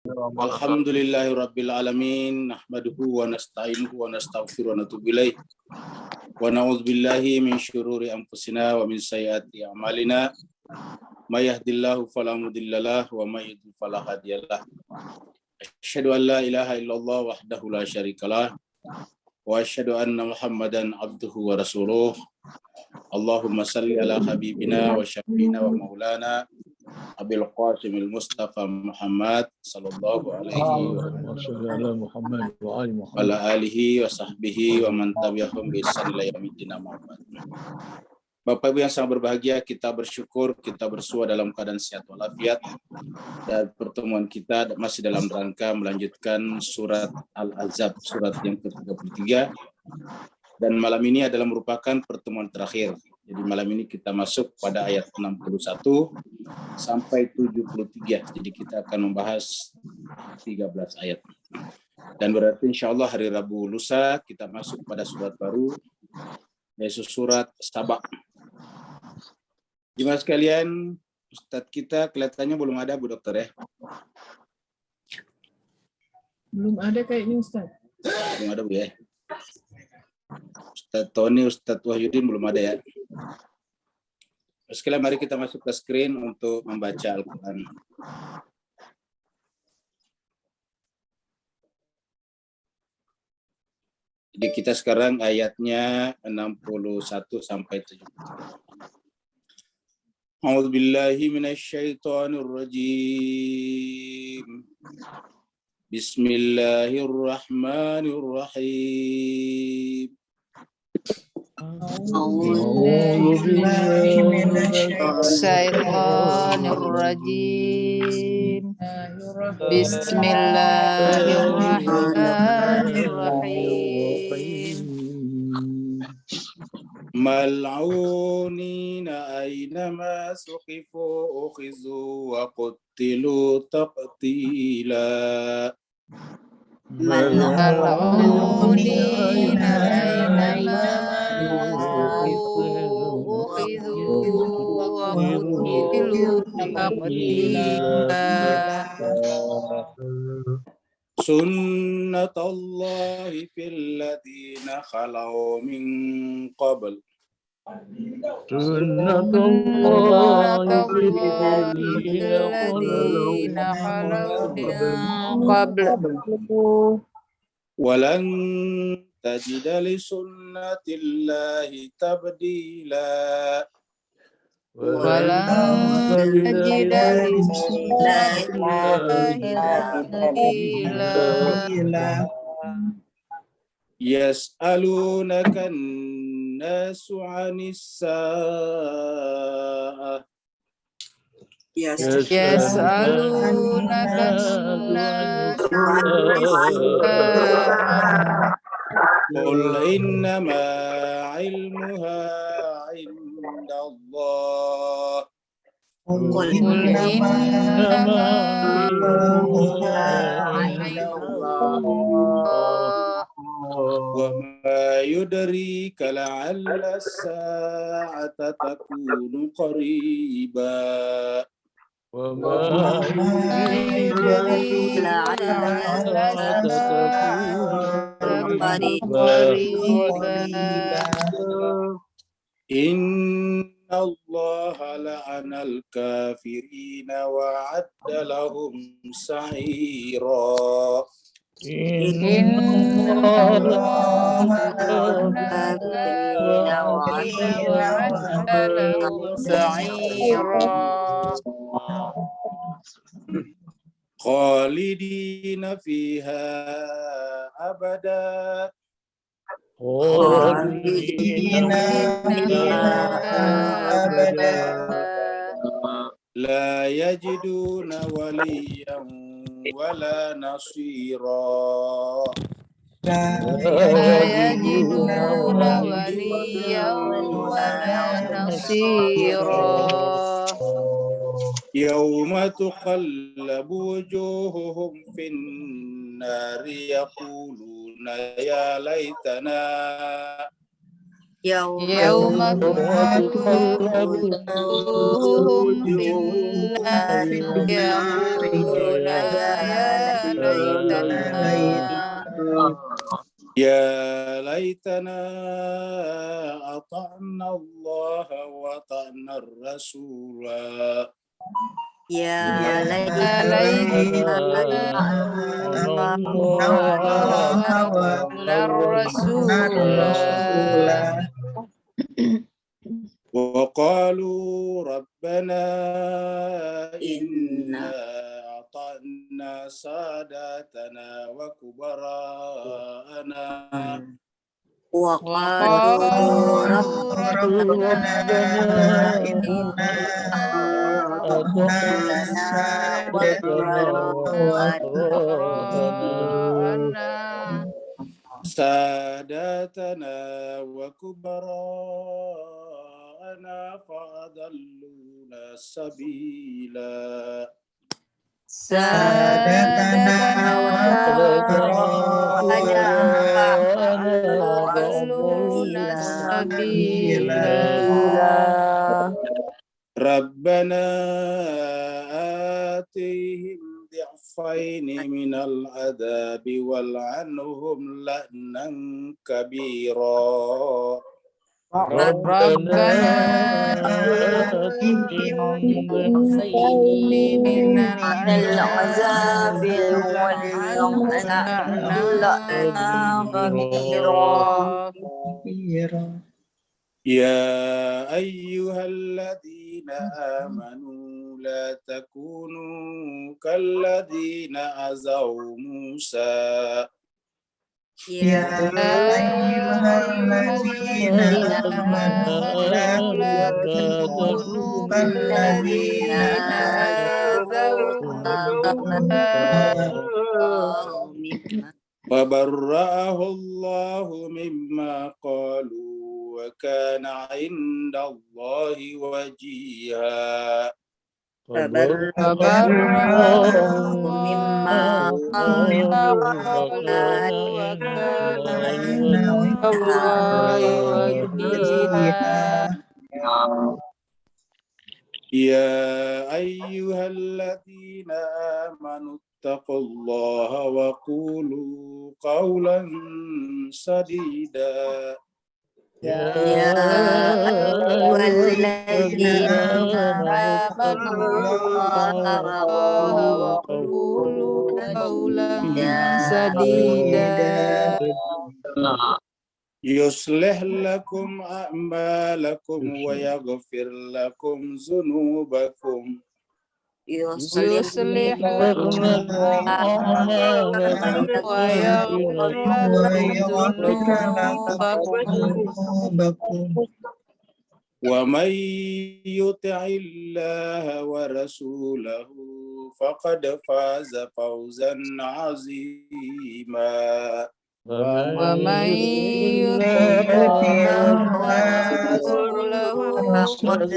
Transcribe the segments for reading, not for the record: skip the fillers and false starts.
Alhamdulillahirabbil alamin, nahmaduhu wa nasta'inuhu wa nastaghfiruhu wa natubu ilaih. Wa na'udzubillahi min syururi anfusina wa min sayyiati a'malina. May yahdihillahu fala mudhillalah wa may yudhlil fala hadiyalah. Asyhadu an la ilaha illallah wahdahu la syarikalah wa asyhadu anna Muhammadan abduhu wa rasuluh. Allahumma salli ala habibina wa syafiina wa maulana Abil Qasimil Mustafa Muhammad sallallahu alaihi wa ala alihi wa sahbihi wa man tabi'ahum bi ihsan ila yaumil Muhammad. Bapak Ibu yang sangat berbahagia, kita bersyukur kita bersua dalam keadaan sehat walafiat, dan pertemuan kita masih dalam rangka melanjutkan surat Al-Ahzab, surat yang ke-33, dan malam ini adalah merupakan pertemuan terakhir. Jadi malam ini kita masuk pada ayat 61 sampai 73. Jadi kita akan membahas 13 ayat. Dan berarti insya Allah hari Rabu lusa kita masuk pada surat baru, yaitu surat Saba. Jemaah sekalian, Ustadz kita kelihatannya belum ada, Bu Dokter ya? Belum ada kayaknya Ustadz. Belum ada Bu ya? Ustadz Tony, Ustadz Wahyudin belum ada ya? Sekalian mari kita masuk ke screen untuk membaca Al-Quran. Jadi kita sekarang ayatnya 61 sampai 73. A'udzu billahi minasyaitonir rajim. Bismillahirrahmanirrahim. Bismillahirrahmanirrahim. Bismillahirrahmanirrahim. Mal'unina aynama suqifu ukhizu wa qutilu taqtila. Mal'unina aynama suqifu wa qutilu taqtila. Sunnatullahi fil ladzina khalau min qabl. Sunnatullahi fil ladzina khalau min qabl. Walan tajida li sunnatillahi tabdila. Walan tajida li sunnatillahi tabdila. Yas'alunaka an-nasu 'anis sa'ah. Yas'alunaka an-nasu 'anis sa'ah. Qul innama 'ilmuha 'indallah. Qul innama 'ilmuha 'indallah. Wa ma yudrika la'alla as-sa'ata takunu qariba. Wa ma yudrika la'alla as-sa'ata takunu qariba. Inna Allaha la'anal kafirina wa 'adda lahum sa'ira. Inna Allaha la'anal kafirina wa 'adda lahum sa'ira. Khalidina fiha abada. Khalidina fiha abada. La yajiduna waliyan wala nasira. La yajiduna waliyan wala nasira. Yawma tuqallabu wujuhuhum fin nari yaquluna ya laitana يوم تقلب وجوههم في النار يقولون يا ليتنا يا ليتنا أطعنا الله وأطعنا الرسول يا ليتنا أطعنا الله وأطعنا الرسول وقالوا ربنا إنا أطعنا ساداتنا وكبراءنا وقالوا ربنا إنا أطعنا ساداتنا وكبراءنا فأضلونا السبيلا سادتنا وكبراءنا فأضلونا السبيلا ربنا آتهم ضعفين من العذاب والعنهم لعنا كبيرا ربنا آتهم ضعفين من العذاب والعنهم لعنا كبيرا يا أيها الذين آمنوا لا تكونوا كالذين أذوا موسى يا أيها الذين آمنوا لا تكونوا كالذين آذوا موسى فبرأه الله مما قالوا وكان عند الله وجيها فبرأه مما قالوا وكان عند الله وجيها يا أيها الذين آمنوا اتقوا الله وقولوا قولا سديدا يا أيها الذين آمنوا الله وقولوا قولا سديدا يصلح لكم أعمالكم ويغفر لكم ذنوبكم يصلح لكم أعمالكم ويغفر لكم ذنوبكم ومن يطع الله ورسوله فقد فاز فوزا عظيما ومن يطع الله ورسوله فقد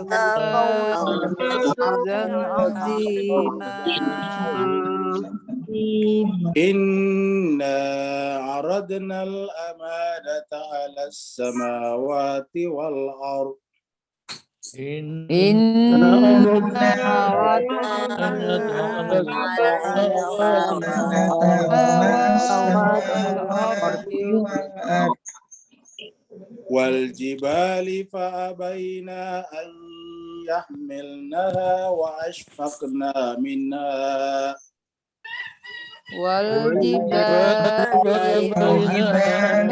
فاز فوزا عظيما إنا عرضنا الأمانة على السماوات والأرض إنا عرضنا الأمانة على السماوات والأرض والجبال فأبينا أن يحملنها وأشفقنا منها والجبال فأبينا أن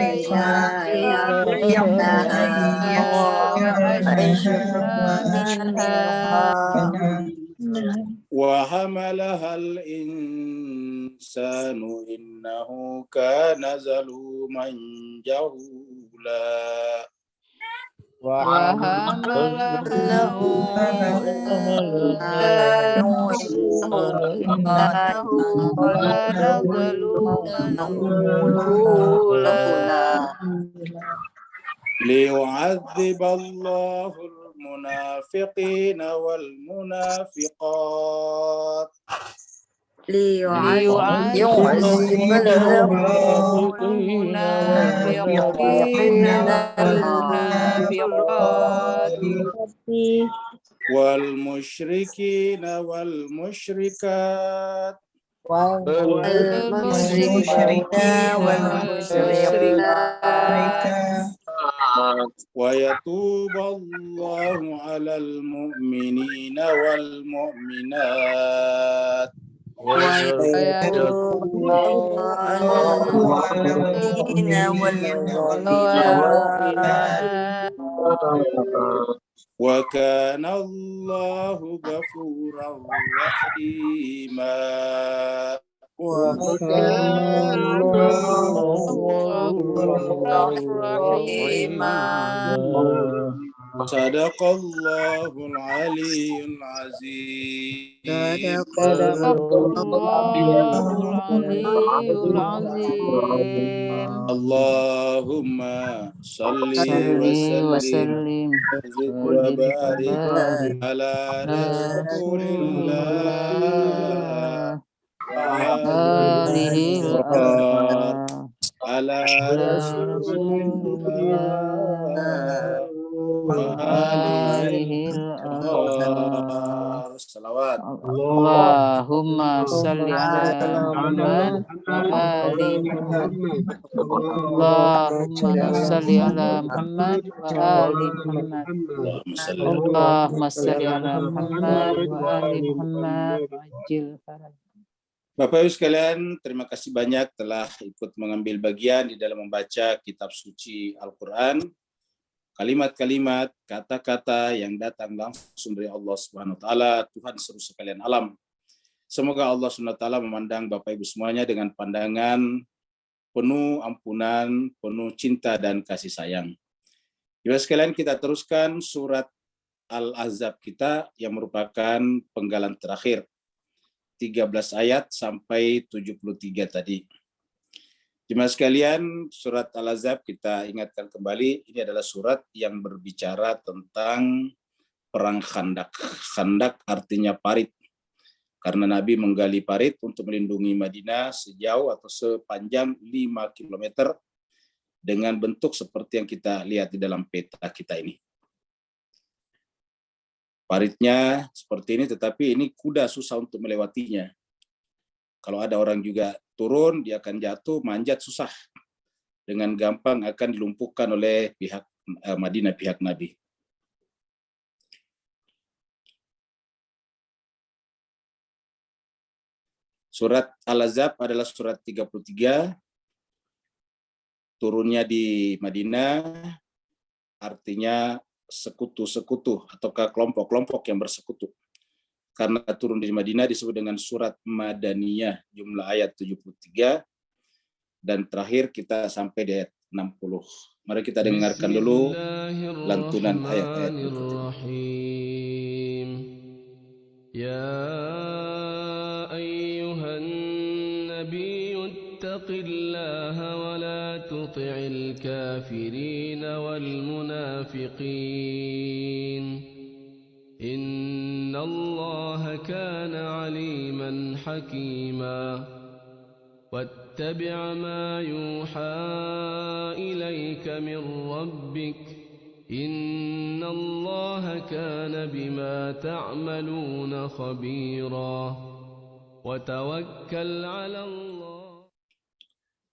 يحملنها وأشفقنا منها وحملها الإنسان إنه كان ظلوما جهولا وحملها الإنسان إنه كان ظلوما جهولا ليعذب الله المنافقين والمنافقات ليعذب المنافقين والمنافقات والمشركين والمشركات والمشركين والمشركات ويتوب الله على المؤمنين والمؤمنات ويتوب على المؤمنين والمؤمنات وكان الله غفورا رحيما. وكان الله غفورا رحيما. صدق الله العلي العظيم. صدق الله العلي العظيم. اللهم صل صل وسلم وسلم وزد وبارك على رسول الله آله الأطهار على على رسول رسول الله وآله الأطهار. salawat. اللهم صل على محمد وآل محمد. اللهم صل على محمد وآل محمد. اللهم صل على محمد وآل محمد وعجل فرج. Bapak Ibu sekalian, terima kasih banyak telah ikut mengambil bagian di dalam membaca kitab suci Al-Quran. Kalimat-kalimat, kata-kata yang datang langsung dari Allah Subhanahu wa taala, Tuhan seluruh sekalian alam. Semoga Allah Subhanahu wa taala memandang Bapak Ibu semuanya dengan pandangan penuh ampunan, penuh cinta dan kasih sayang. Bapak sekalian, kita teruskan surat Al-Ahzab kita yang merupakan penggalan terakhir. 13 ayat sampai 73 tadi. Jemaah sekalian, surat Al-Ahzab kita ingatkan kembali, ini adalah surat yang berbicara tentang perang Khandak. Khandak artinya parit. Karena Nabi menggali parit untuk melindungi Madinah sejauh atau sepanjang 5 km dengan bentuk seperti yang kita lihat di dalam peta kita ini. Paritnya seperti ini, tetapi ini kuda susah untuk melewatinya. Kalau ada orang juga turun, dia akan jatuh, manjat susah. Dengan gampang akan dilumpuhkan oleh pihak Madinah, pihak Nabi. Surat Al-Ahzab adalah surat 33, turunnya di Madinah, artinya sekutu-sekutu ataukah kelompok-kelompok yang bersekutu. Karena turun di Madinah disebut dengan surat Madaniyah, jumlah ayat 73, dan terakhir kita sampai di ayat 60. Mari kita dengarkan dulu lantunan ayat-ayat berikut ini. Ya ayyuhan nabiy ittaqillaha wa la tuti'il kafirin wal munafiqin. Innallaha kana aliman hakima. Wattabi' ma yuha ilayka min rabbik. Innallaha kana bima ta'maluna khabira. Wa tawakkal 'ala Allah.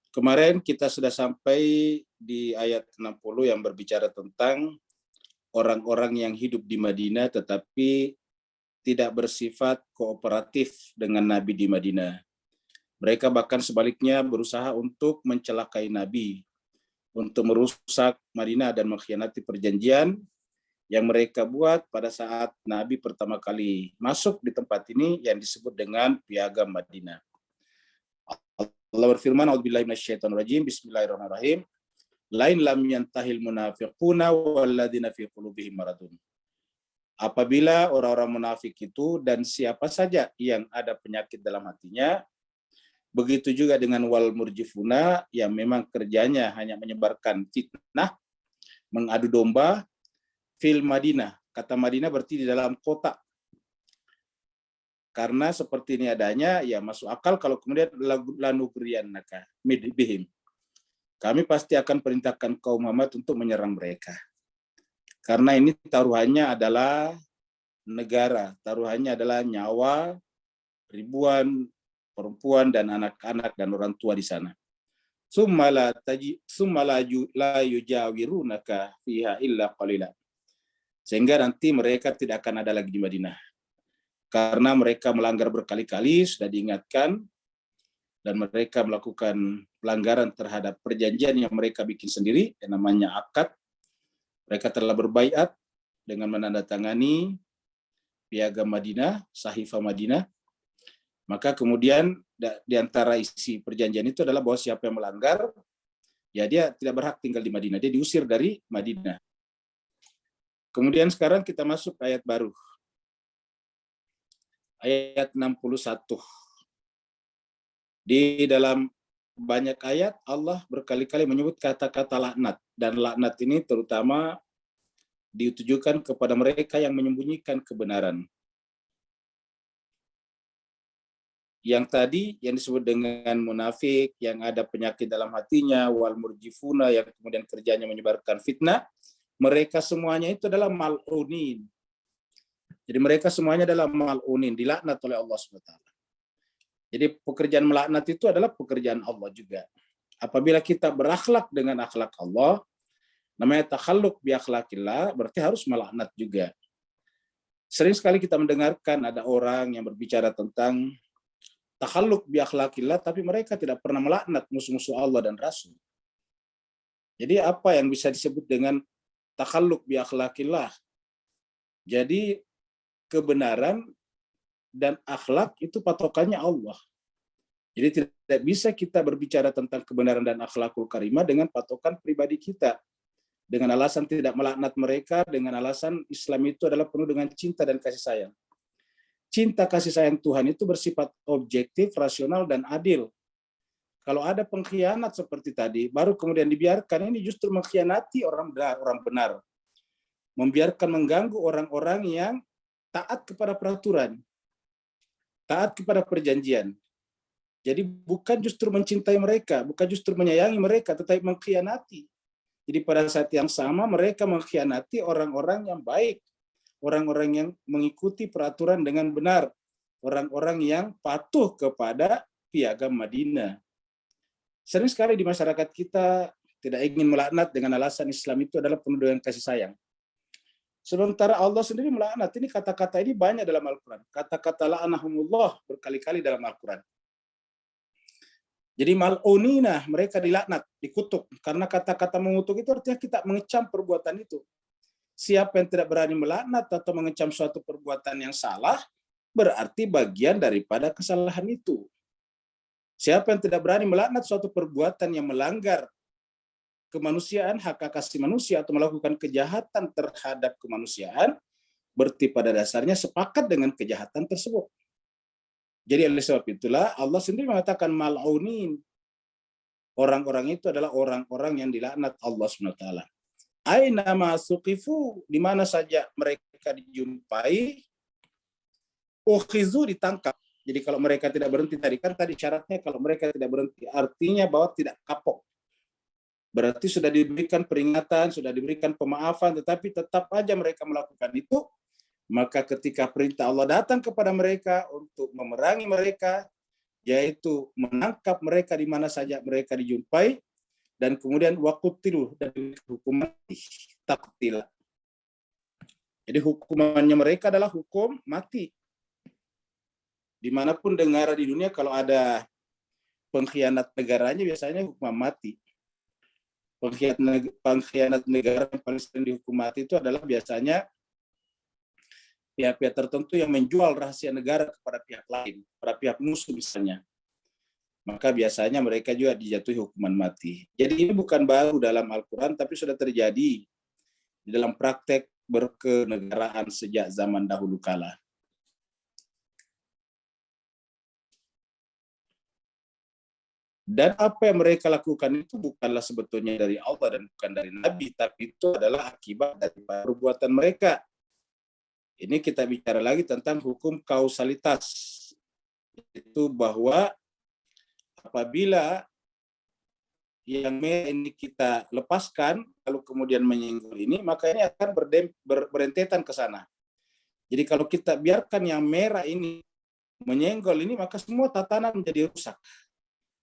Kemarin kita sudah sampai di ayat 60 yang berbicara tentang orang-orang yang hidup di Madinah tetapi tidak bersifat kooperatif dengan Nabi di Madinah. Mereka bahkan sebaliknya berusaha untuk mencelakai Nabi, untuk merusak Madinah dan mengkhianati perjanjian yang mereka buat pada saat Nabi pertama kali masuk di tempat ini yang disebut dengan Piagam Madinah. Allah berfirman, A'udzubillahi minasyaitonirrajim, Bismillahirrahmanirrahim. Lain lam yantahil munafiquna walladzina fi qulubihim maradun. Apabila orang-orang munafik itu dan siapa saja yang ada penyakit dalam hatinya, begitu juga dengan wal murjifuna yang memang kerjanya hanya menyebarkan fitnah, mengadu domba, fil Madinah. Kata Madinah berarti di dalam kota. Karena seperti ini adanya, ya masuk akal kalau kemudian lanughriyannaka bihim. Kami pasti akan perintahkan kaum Muhammad untuk menyerang mereka. Karena ini taruhannya adalah negara, taruhannya adalah nyawa ribuan perempuan dan anak-anak dan orang tua di sana. Summa la yujawirunaka fiha illa qalila. Sehingga nanti mereka tidak akan ada lagi di Madinah. Karena mereka melanggar berkali-kali, sudah diingatkan, dan mereka melakukan pelanggaran terhadap perjanjian yang mereka bikin sendiri, yang namanya akad. Mereka telah berbaiat dengan menandatangani piagam Madinah, Sahifah Madinah. Maka kemudian di antara isi perjanjian itu adalah bahwa siapa yang melanggar, ya dia tidak berhak tinggal di Madinah, dia diusir dari Madinah. Kemudian sekarang kita masuk ayat baru. Ayat 61. Di dalam banyak ayat Allah berkali-kali menyebut kata-kata laknat, dan laknat ini terutama ditujukan kepada mereka yang menyembunyikan kebenaran. Yang tadi yang disebut dengan munafik, yang ada penyakit dalam hatinya, wal murjifuna, yang kemudian kerjanya menyebarkan fitnah, mereka semuanya itu adalah mal'unin. Jadi mereka semuanya adalah mal'unin, dilaknat oleh Allah SWT. Jadi pekerjaan melaknat itu adalah pekerjaan Allah juga. Apabila kita berakhlak dengan akhlak Allah, namanya takhalluk bi akhlakillah, berarti harus melaknat juga. Sering sekali kita mendengarkan ada orang yang berbicara tentang takhalluk bi akhlakillah, tapi mereka tidak pernah melaknat musuh-musuh Allah dan Rasul. Jadi apa yang bisa disebut dengan takhalluk bi akhlakillah? Jadi kebenaran dan akhlak itu patokannya Allah. Jadi tidak bisa kita berbicara tentang kebenaran dan akhlakul karimah dengan patokan pribadi kita. Dengan alasan tidak melaknat mereka, dengan alasan Islam itu adalah penuh dengan cinta dan kasih sayang. Cinta kasih sayang Tuhan itu bersifat objektif, rasional, dan adil. Kalau ada pengkhianat seperti tadi, baru kemudian dibiarkan, ini justru mengkhianati orang benar. Membiarkan mengganggu orang-orang yang taat kepada peraturan, taat kepada perjanjian. Jadi bukan justru mencintai mereka, bukan justru menyayangi mereka, tetapi mengkhianati. Jadi pada saat yang sama mereka mengkhianati orang-orang yang baik, orang-orang yang mengikuti peraturan dengan benar, orang-orang yang patuh kepada piagam Madinah. Sering sekali di masyarakat kita tidak ingin melaknat dengan alasan Islam itu adalah penuh dengan kasih sayang. Sementara Allah sendiri melaknat. Ini kata-kata ini banyak dalam Al-Quran. Kata-kata la'anahumullah berkali-kali dalam Al-Quran. Jadi mal'unina, mereka dilaknat, dikutuk. Karena kata-kata mengutuk itu artinya kita mengecam perbuatan itu. Siapa yang tidak berani melaknat atau mengecam suatu perbuatan yang salah, berarti bagian daripada kesalahan itu. Siapa yang tidak berani melaknat suatu perbuatan yang melanggar kemanusiaan, hak asasi manusia, atau melakukan kejahatan terhadap kemanusiaan, berarti pada dasarnya sepakat dengan kejahatan tersebut. Jadi oleh sebab itulah Allah sendiri mengatakan mal'unin. Orang-orang itu adalah orang-orang yang dilaknat Allah SWT. Aina ma suqifu, di mana saja mereka dijumpai, ukhizu, ditangkap. Jadi kalau mereka tidak berhenti tadi, kan tadi syaratnya kalau mereka tidak berhenti, artinya bahwa tidak kapok. Berarti sudah diberikan peringatan, sudah diberikan pemaafan, tetapi tetap aja mereka melakukan itu. Maka ketika perintah Allah datang kepada mereka untuk memerangi mereka, yaitu menangkap mereka di mana saja mereka dijumpai, dan kemudian waqutilu, dan hukuman taqtila. Jadi hukumannya mereka adalah hukum mati. Dimanapun negara di dunia kalau ada pengkhianat negaranya biasanya hukuman mati. Pengkhianat negara yang paling sering dihukum mati itu adalah biasanya pihak-pihak tertentu yang menjual rahasia negara kepada pihak lain, pada pihak musuh misalnya. Maka biasanya mereka juga dijatuhi hukuman mati. Jadi ini bukan baru dalam Al-Quran, tapi sudah terjadi di dalam praktek berkenegaraan sejak zaman dahulu kala. Dan apa yang mereka lakukan itu bukanlah sebetulnya dari Allah dan bukan dari Nabi, tapi itu adalah akibat dari perbuatan mereka. Ini kita bicara lagi tentang hukum kausalitas. Itu bahwa apabila yang merah ini kita lepaskan, lalu kemudian menyenggol ini, maka ini akan berentetan ke sana. Jadi kalau kita biarkan yang merah ini menyenggol ini, maka semua tatanan menjadi rusak.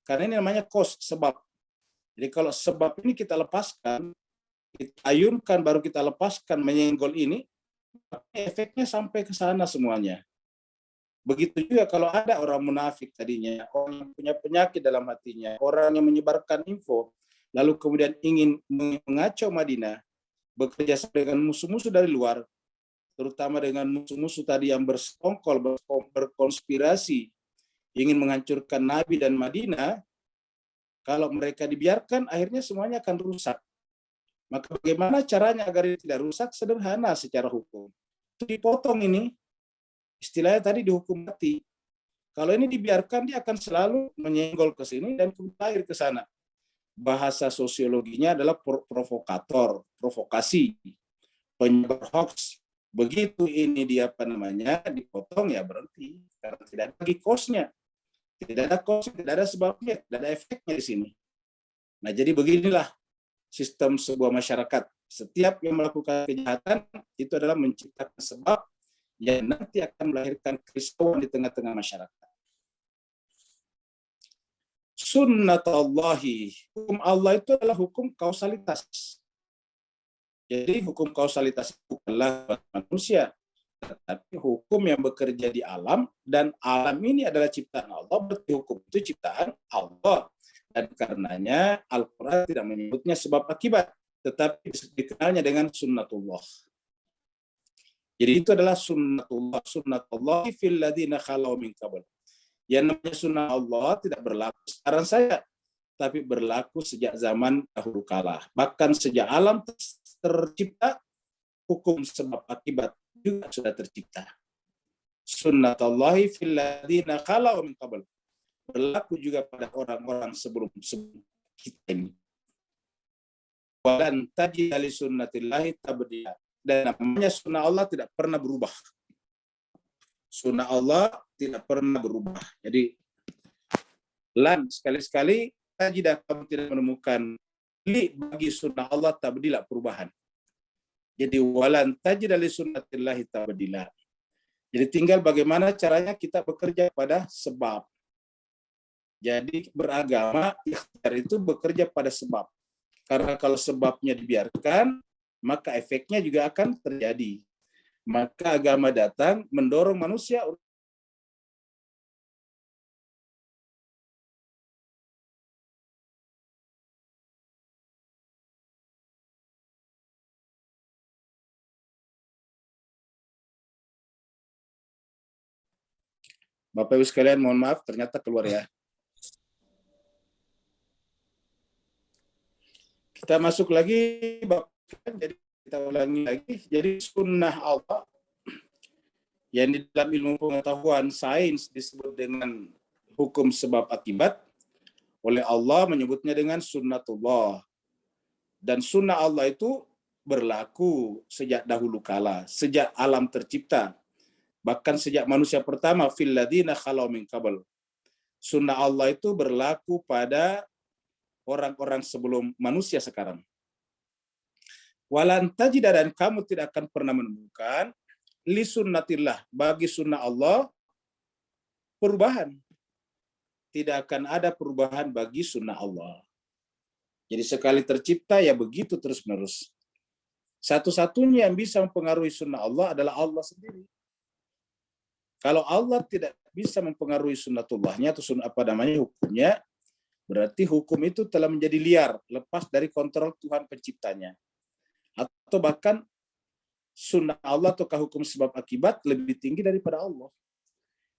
Karena ini namanya sebab. Jadi kalau sebab ini kita lepaskan, kita ayunkan, baru kita lepaskan menyenggol ini, efeknya sampai ke sana semuanya. Begitu juga kalau ada orang munafik tadinya, orang yang punya penyakit dalam hatinya, orang yang menyebarkan info, lalu kemudian ingin mengacau Madinah, bekerja sama dengan musuh-musuh dari luar, terutama dengan musuh-musuh tadi yang bersekongkol, berkonspirasi, ingin menghancurkan Nabi dan Madinah. Kalau mereka dibiarkan, akhirnya semuanya akan rusak. Maka bagaimana caranya agar ini tidak rusak? Sederhana secara hukum. Itu dipotong ini, istilahnya tadi dihukum mati. Kalau ini dibiarkan, dia akan selalu menyenggol ke sini dan kemudian ke sana. Bahasa sosiologinya adalah provokator, provokasi, penyebar hoax. Begitu ini dia dipotong, ya berhenti. Karena tidak ada lagi kosnya. Tidak ada kos, tidak ada sebabnya, tidak ada efeknya di sini. Nah, jadi beginilah sistem sebuah masyarakat. Setiap yang melakukan kejahatan itu adalah menciptakan sebab yang nanti akan melahirkan kerisauan di tengah-tengah masyarakat. Sunnatullahi, hukum Allah itu adalah hukum kausalitas. Jadi hukum kausalitas bukanlah manusia, tetapi hukum yang bekerja di alam, dan alam ini adalah ciptaan Allah, berarti hukum itu ciptaan Allah. Dan karenanya Al-Quran tidak menyebutnya sebab akibat, tetapi dikenalnya dengan sunnatullah. Jadi itu adalah sunnatullah fil ladzina khalau min qabl. Yang namanya sunnah Allah tidak berlaku sekarang saya, tapi berlaku sejak zaman dahulu kala. Bahkan sejak alam tercipta, hukum sebab akibat juga sudah tercipta. Sunnatullahi fil ladzina khalau min qabl. Berlaku juga pada orang-orang sebelum kita ini. Walan tajida li sunnatillahi tabdila. Dan namanya sunnah Allah tidak pernah berubah. Sunnah Allah tidak pernah berubah. Jadi sekali-sekali tajidah kamu tidak menemukan bagi sunnah Allah tabdila, perubahan. Jadi walan tajida li sunnatillahi tabdila. Jadi tinggal bagaimana caranya kita bekerja pada sebab. Jadi beragama, ikhtiar itu bekerja pada sebab. Karena kalau sebabnya dibiarkan, maka efeknya juga akan terjadi. Maka agama datang mendorong manusia untuk Bapak Ibu sekalian, mohon maaf, ternyata keluar ya. Kita masuk lagi, jadi kita ulangi lagi. Jadi sunnah Allah yang di dalam ilmu pengetahuan sains disebut dengan hukum sebab akibat, oleh Allah menyebutnya dengan sunnatullah. Dan sunnah Allah itu berlaku sejak dahulu kala, sejak alam tercipta. Bahkan sejak manusia pertama, fil ladzina khalau min qabl. Sunnah Allah itu berlaku pada orang-orang sebelum manusia sekarang. Walan tajida, dan kamu tidak akan pernah menemukan li sunnatillah, bagi sunnah Allah perubahan. Tidak akan ada perubahan bagi sunnah Allah. Jadi sekali tercipta ya begitu terus-menerus. Satu-satunya yang bisa mempengaruhi sunnah Allah adalah Allah sendiri. Kalau Allah tidak bisa mempengaruhi sunnatullahnya atau hukumnya, berarti hukum itu telah menjadi liar, lepas dari kontrol Tuhan penciptanya. Atau bahkan sunnah Allah ataukah hukum sebab akibat lebih tinggi daripada Allah.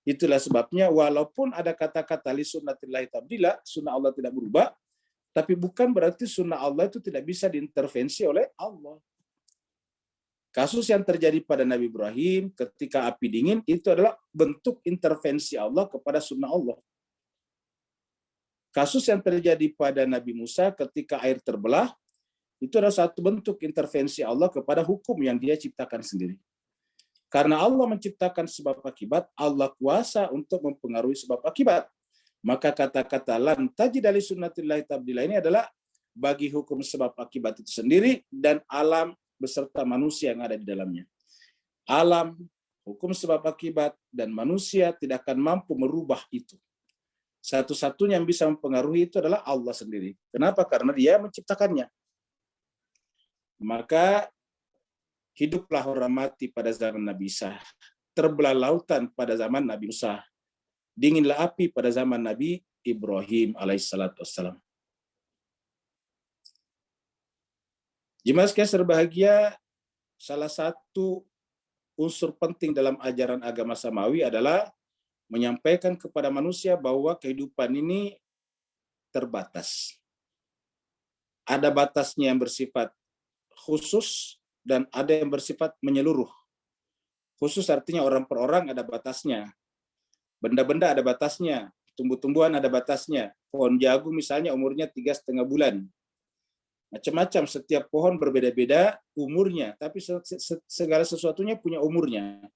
Itulah sebabnya walaupun ada kata-kata li sunnatillahi tabdila, sunnah Allah tidak berubah, tapi bukan berarti sunnah Allah itu tidak bisa diintervensi oleh Allah. Kasus yang terjadi pada Nabi Ibrahim ketika api dingin itu adalah bentuk intervensi Allah kepada sunnah Allah. Kasus yang terjadi pada Nabi Musa ketika air terbelah itu adalah satu bentuk intervensi Allah kepada hukum yang dia ciptakan sendiri. Karena Allah menciptakan sebab akibat, Allah kuasa untuk mempengaruhi sebab akibat. Maka kata-kata lan tajida li sunnatillahi tabdila ini adalah bagi hukum sebab akibat itu sendiri dan alam beserta manusia yang ada di dalamnya. Alam, hukum sebab akibat, dan manusia tidak akan mampu merubah itu. Satu-satunya yang bisa mempengaruhi itu adalah Allah sendiri. Kenapa? Karena Dia menciptakannya. Maka hiduplah orang mati pada zaman Nabi Isa, terbelah lautan pada zaman Nabi Musa, dinginlah api pada zaman Nabi Ibrahim alaihissalatu wassalam. Jemaah sekalian berbahagia, salah satu unsur penting dalam ajaran agama samawi adalah menyampaikan kepada manusia bahwa kehidupan ini terbatas. Ada batasnya yang bersifat khusus dan ada yang bersifat menyeluruh. Khusus artinya orang per orang ada batasnya. Benda-benda ada batasnya. Tumbuh-tumbuhan ada batasnya. Pohon jagung misalnya umurnya 3,5 bulan. Macam-macam, setiap pohon berbeda-beda umurnya. Tapi segala sesuatunya punya umurnya.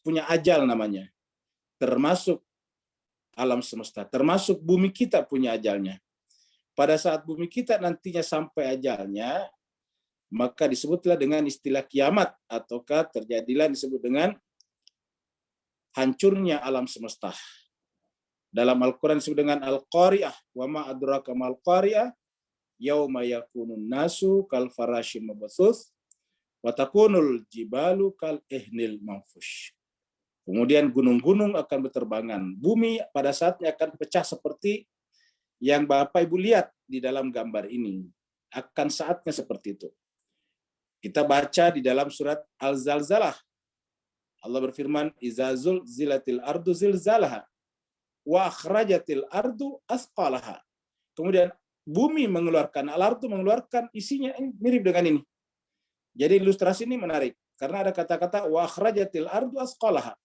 Punya ajal namanya. Termasuk alam semesta. Termasuk bumi kita punya ajalnya. Pada saat bumi kita nantinya sampai ajalnya, maka disebutlah dengan istilah kiamat, ataukah terjadilah disebut dengan hancurnya alam semesta. Dalam Al-Quran disebut dengan Al-Qari'ah, wa ma adraka mal qari'ah, yauma yakunun nasu kal farashim mabthuth, wa takunul jibalu kal ihnil manfush. Kemudian gunung-gunung akan berterbangan. Bumi pada saatnya akan pecah seperti yang Bapak Ibu lihat di dalam gambar ini. Akan saatnya seperti itu. Kita baca di dalam surat Al-Zalzalah. Allah berfirman, "Iza zulzilatil ardu zilzalaha wa akhrajatil ardu asqalaha." Kemudian bumi mengeluarkan, al-ardu mengeluarkan isinya, ini mirip dengan ini. Jadi ilustrasi ini menarik karena ada kata-kata wa akhrajatil ardu asqalaha.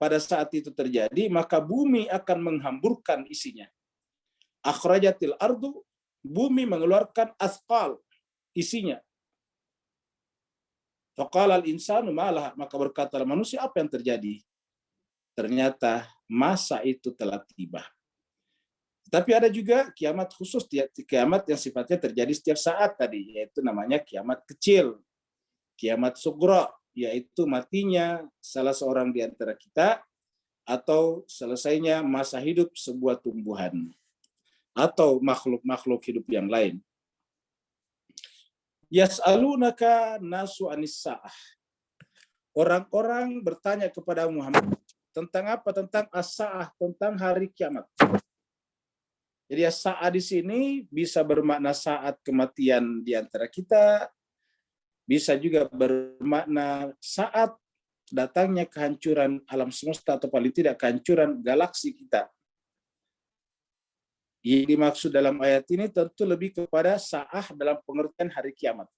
Pada saat itu terjadi, maka bumi akan menghamburkan isinya. Akhrajatil ardu, bumi mengeluarkan asqal, isinya. Faqala al-insanu malah, maka berkatalah manusia, apa yang terjadi? Ternyata masa itu telah tiba. Tapi ada juga kiamat khusus, kiamat yang sifatnya terjadi setiap saat tadi, yaitu namanya kiamat kecil, kiamat sugra, yaitu matinya salah seorang di antara kita atau selesainya masa hidup sebuah tumbuhan atau makhluk-makhluk hidup yang lain. Yas'alunaka nasu anis-sa'ah. Orang-orang bertanya kepada Muhammad tentang apa? Tentang as-sa'ah, tentang hari kiamat. Jadi as-sa'ah di sini bisa bermakna saat kematian di antara kita, bisa juga bermakna saat datangnya kehancuran alam semesta atau paling tidak kehancuran galaksi kita. Yang dimaksud dalam ayat ini tentu lebih kepada sa'ah dalam pengertian hari kiamat.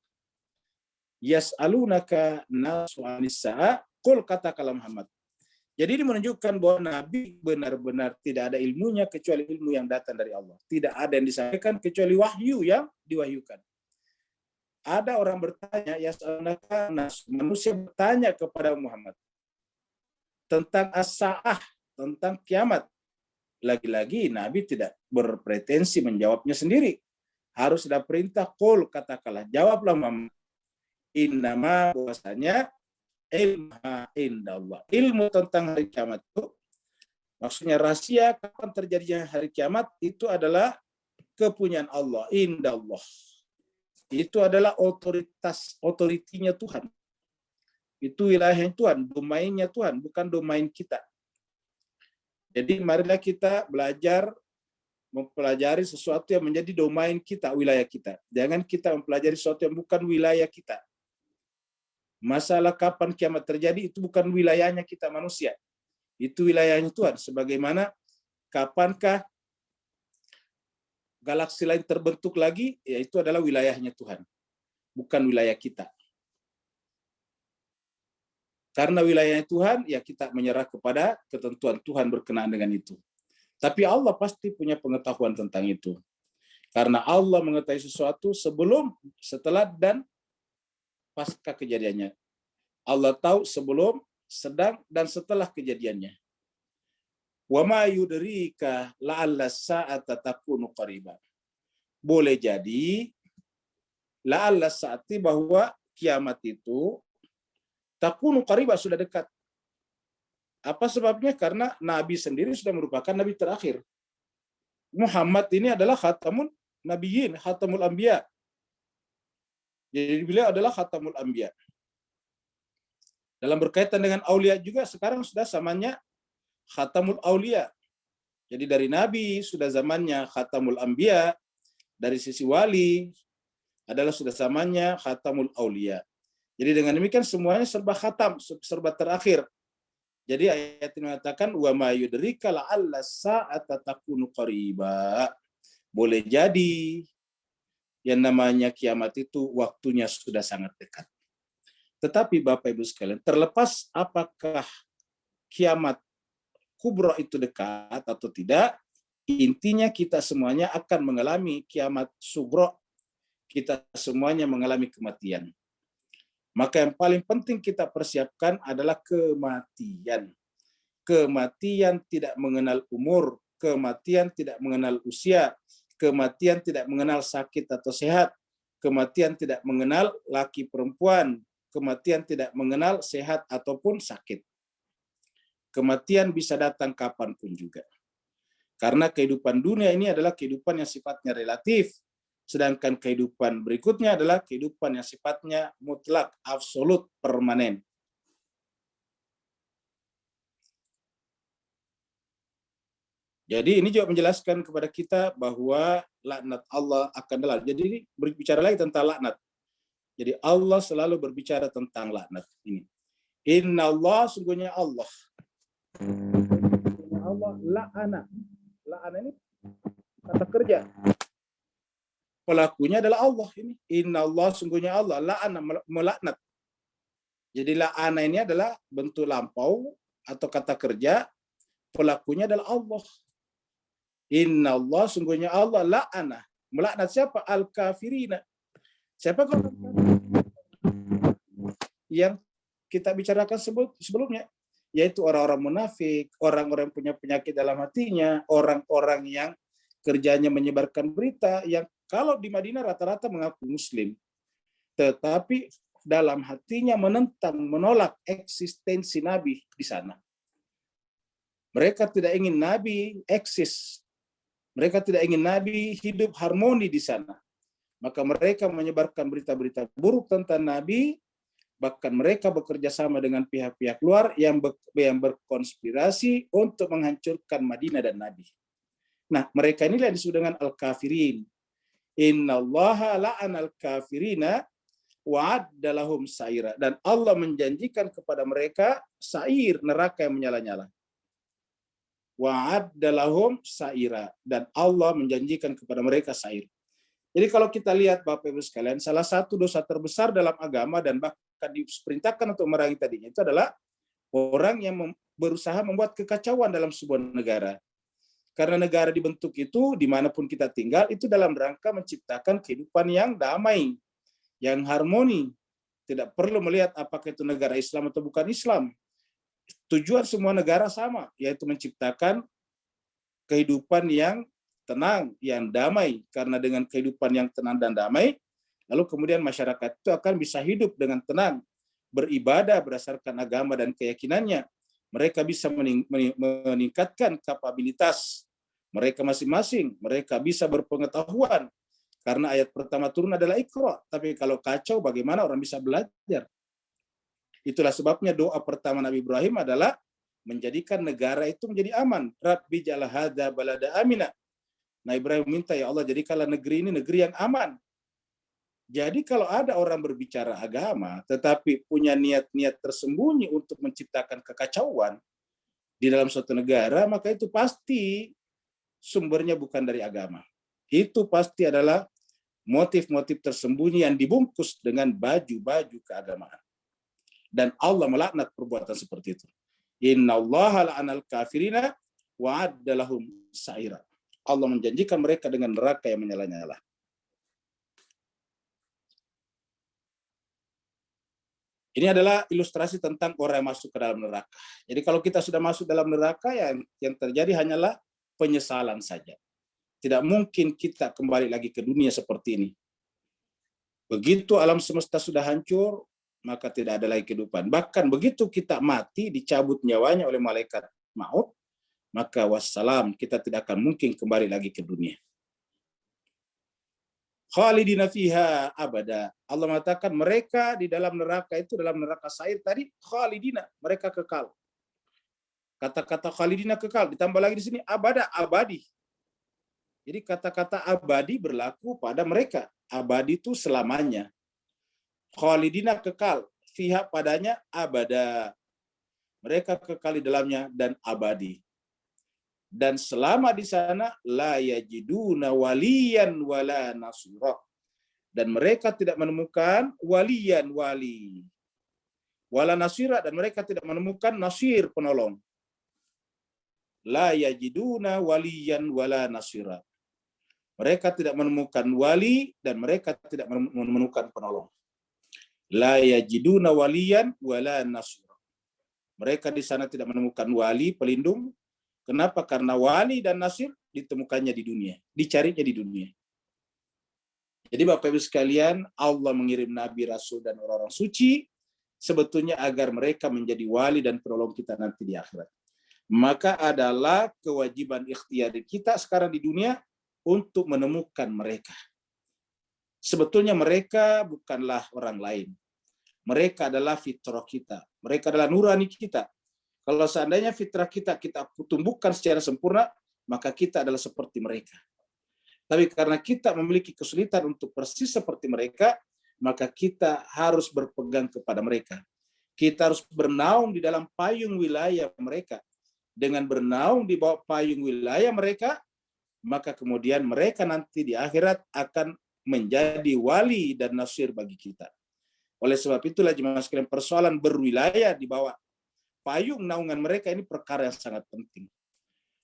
Yas'alunaka nasu anis-sa'ah, qul katakanlah Muhammad. Jadi ini menunjukkan bahwa Nabi benar-benar tidak ada ilmunya kecuali ilmu yang datang dari Allah. Tidak ada yang disampaikan kecuali wahyu yang diwahyukan. Ada orang bertanya, yas'alunaka nasu, manusia bertanya kepada Muhammad tentang as-sa'ah, tentang kiamat. Lagi-lagi Nabi tidak berpretensi menjawabnya sendiri. Harus ada perintah, qul katakanlah, jawablah Muhammad. Innama, bahwasanya ilmuha indallah. Ilmu tentang hari kiamat itu, maksudnya rahasia kapan terjadinya hari kiamat itu adalah kepunyaan Allah, indallah. Itu adalah otoritinya Tuhan. Itu wilayah Tuhan, domainnya Tuhan, bukan domain kita. Jadi marilah kita belajar mempelajari sesuatu yang menjadi domain kita, wilayah kita. Jangan kita mempelajari sesuatu yang bukan wilayah kita. Masalah kapan kiamat terjadi itu bukan wilayahnya kita manusia. Itu wilayahnya Tuhan. Sebagaimana kapankah galaksi lain terbentuk lagi, ya itu adalah wilayahnya Tuhan. Bukan wilayah kita. Karena wilayahnya Tuhan, ya kita menyerah kepada ketentuan Tuhan berkenaan dengan itu. Tapi Allah pasti punya pengetahuan tentang itu. Karena Allah mengetahui sesuatu sebelum, setelah, dan pasca kejadiannya. Allah tahu sebelum, sedang, dan setelah kejadiannya. Wa ma yudrika la'alla sa'ata takunu qariba. Boleh jadi la'alla sa'ati bahwa kiamat itu takunu qariba, sudah dekat. Apa sebabnya? Karena Nabi sendiri sudah merupakan Nabi terakhir. Muhammad ini adalah khatamun nabiyyin, khatamul anbiya. Jadi beliau adalah khatamul anbiya. Dalam berkaitan dengan aulia juga sekarang sudah zamannya khatamul aulia. Jadi dari Nabi sudah zamannya khatamul anbiya, dari sisi wali adalah sudah zamannya khatamul aulia. Jadi dengan demikian semuanya serba khatam, serba terakhir. Jadi ayat ini mengatakan wa ma yudrika la'alla sa'ata takunu qariba. Boleh jadi yang namanya kiamat itu waktunya sudah sangat dekat. Tetapi Bapak Ibu sekalian, terlepas apakah kiamat kubro itu dekat atau tidak, intinya kita semuanya akan mengalami kiamat sugro. Kita semuanya mengalami kematian. Maka yang paling penting kita persiapkan adalah kematian. Kematian tidak mengenal umur, kematian tidak mengenal usia, kematian tidak mengenal sakit atau sehat, kematian tidak mengenal laki perempuan, kematian tidak mengenal sehat ataupun sakit. Kematian bisa datang kapanpun juga. Karena kehidupan dunia ini adalah kehidupan yang sifatnya relatif, sedangkan kehidupan berikutnya adalah kehidupan yang sifatnya mutlak, absolut, permanen. Jadi ini juga menjelaskan kepada kita bahwa laknat Allah akan datang. Jadi ini berbicara lagi tentang laknat. Jadi Allah selalu berbicara tentang laknat ini. Inna Allah, sungguhnya Allah. Allah la'ana. La'ana ini kata kerja. Pelakunya adalah Allah ini. Inna Allah, sungguhnya Allah, la'ana, melaknat. Jadi la'ana ini adalah bentuk lampau atau kata kerja. Pelakunya adalah Allah. Inna Allah, sungguhnya Allah, la'ana. Melaknat siapa? Al-kafirina. Siapa yang kita bicarakan sebelumnya? Yaitu orang-orang munafik, orang-orang yang punya penyakit dalam hatinya, orang-orang yang kerjanya menyebarkan berita, yang kalau di Madinah rata-rata mengaku Muslim, tetapi dalam hatinya menentang, menolak eksistensi Nabi di sana. Mereka tidak ingin Nabi eksis. Mereka tidak ingin Nabi hidup harmoni di sana. Maka mereka menyebarkan berita-berita buruk tentang Nabi, bahkan mereka bekerja sama dengan pihak-pihak luar yang berkonspirasi untuk menghancurkan Madinah dan Nabi. Nah, mereka inilah yang disebut dengan al-kafirin. Innallaha la'anal kafirina wa'adda lahum sa'ira. Dan Allah menjanjikan kepada mereka sa'ir, neraka yang menyala-nyala. Wa'adda lahum sa'ira. Dan Allah menjanjikan kepada mereka sa'ir. Jadi kalau kita lihat Bapak Ibu sekalian, salah satu dosa terbesar dalam agama dan bahkan diperintahkan untuk merangi tadinya itu adalah orang yang berusaha membuat kekacauan dalam sebuah negara. Karena negara dibentuk itu, dimanapun kita tinggal, itu dalam rangka menciptakan kehidupan yang damai, yang harmoni. Tidak perlu melihat apakah itu negara Islam atau bukan Islam. Tujuan semua negara sama, yaitu menciptakan kehidupan yang tenang, yang damai. Karena dengan kehidupan yang tenang dan damai, lalu kemudian masyarakat itu akan bisa hidup dengan tenang, beribadah berdasarkan agama dan keyakinannya. Mereka bisa meningkatkan kapabilitas mereka masing-masing. Mereka bisa berpengetahuan. Karena ayat pertama turun adalah Iqra. Tapi kalau kacau, bagaimana orang bisa belajar? Itulah sebabnya doa pertama Nabi Ibrahim adalah menjadikan negara itu menjadi aman. Rabbi ja'al hadza balada amina. Nah, Ibrahim minta, ya Allah, jadikanlah negeri ini negeri yang aman. Jadi kalau ada orang berbicara agama, tetapi punya niat-niat tersembunyi untuk menciptakan kekacauan di dalam suatu negara, maka itu pasti sumbernya bukan dari agama. Itu pasti adalah motif-motif tersembunyi yang dibungkus dengan baju-baju keagamaan. Dan Allah melaknat perbuatan seperti itu. Innallaha la'anal kafirina wa'adda lahum sa'ira. Allah menjanjikan mereka dengan neraka yang menyala-nyala. Ini adalah ilustrasi tentang orang yang masuk ke dalam neraka. Jadi kalau kita sudah masuk dalam neraka, yang terjadi hanyalah penyesalan saja. Tidak mungkin kita kembali lagi ke dunia seperti ini. Begitu alam semesta sudah hancur, maka tidak ada lagi kehidupan. Bahkan begitu kita mati, dicabut nyawanya oleh malaikat maut, maka wassalam, kita tidak akan mungkin kembali lagi ke dunia. Khalidina fiha abada. Allah mengatakan mereka di dalam neraka itu, dalam neraka Sa'ir tadi, khalidina, mereka kekal. Kata-kata khalidina kekal, ditambah lagi di sini abada, abadi. Jadi kata-kata abadi berlaku pada mereka. Abadi itu selamanya. Khalidina kekal, fiha padanya abada. Mereka kekal di dalamnya dan abadi. Dan selama di sana la yajiduna waliyan wala nasira. Dan mereka tidak menemukan waliyan wali. Wala nasira, dan mereka tidak menemukan nasir penolong. La yajiduna waliyan wala nasira. Mereka tidak menemukan wali dan mereka tidak menemukan penolong. La yajiduna waliyan wala nasira. Mereka di sana tidak menemukan wali pelindung. Kenapa? Karena wali dan nasir ditemukannya di dunia, dicarinya di dunia. Jadi Bapak Ibu sekalian, Allah mengirim nabi, rasul, dan orang-orang suci sebetulnya agar mereka menjadi wali dan penolong kita nanti di akhirat. Maka adalah kewajiban ikhtiar kita sekarang di dunia untuk menemukan mereka. Sebetulnya mereka bukanlah orang lain. Mereka adalah fitrah kita. Mereka adalah nurani kita. Kalau seandainya fitrah kita tumbuhkan secara sempurna, maka kita adalah seperti mereka. Tapi karena kita memiliki kesulitan untuk persis seperti mereka, maka kita harus berpegang kepada mereka. Kita harus bernaung di dalam payung wilayah mereka. Dengan bernaung di bawah payung wilayah mereka, maka kemudian mereka nanti di akhirat akan menjadi wali dan nasir bagi kita. Oleh sebab itulah jemaah sekalian, persoalan berwilayah di bawah payung naungan mereka ini perkara yang sangat penting.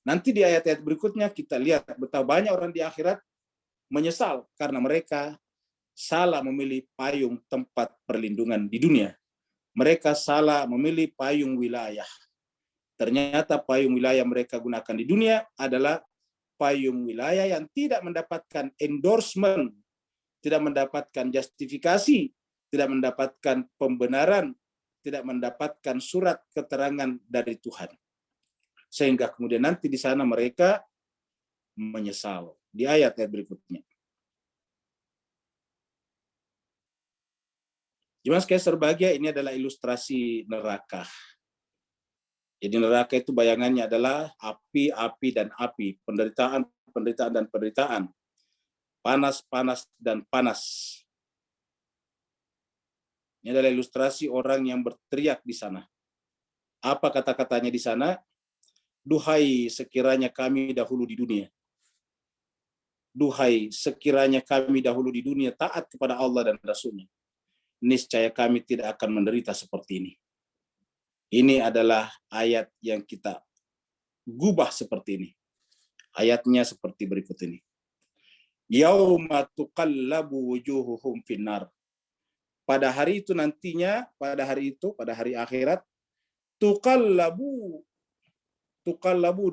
Nanti di ayat-ayat berikutnya kita lihat betapa banyak orang di akhirat menyesal karena mereka salah memilih payung tempat perlindungan di dunia. Mereka salah memilih payung wilayah. Ternyata payung wilayah mereka gunakan di dunia adalah payung wilayah yang tidak mendapatkan endorsement, tidak mendapatkan justifikasi, tidak mendapatkan pembenaran, tidak mendapatkan surat keterangan dari Tuhan. Sehingga kemudian nanti di sana mereka menyesal. Di ayat-ayat berikutnya. Jemaah sekalian berbahagia, ini adalah ilustrasi neraka. Jadi neraka itu bayangannya adalah api, api, dan api. Penderitaan, penderitaan, dan penderitaan. Panas, panas, dan panas. Ini adalah ilustrasi orang yang berteriak di sana. Apa kata-katanya di sana? Duhai sekiranya kami dahulu di dunia. Duhai sekiranya kami dahulu di dunia taat kepada Allah dan Rasul-Nya. Niscaya kami tidak akan menderita seperti ini. Ini adalah ayat yang kita gubah seperti ini. Ayatnya seperti berikut ini. Yauma tuqallabu wujuhuhum finnar. Pada hari itu nantinya, pada hari akhirat, tuqallabu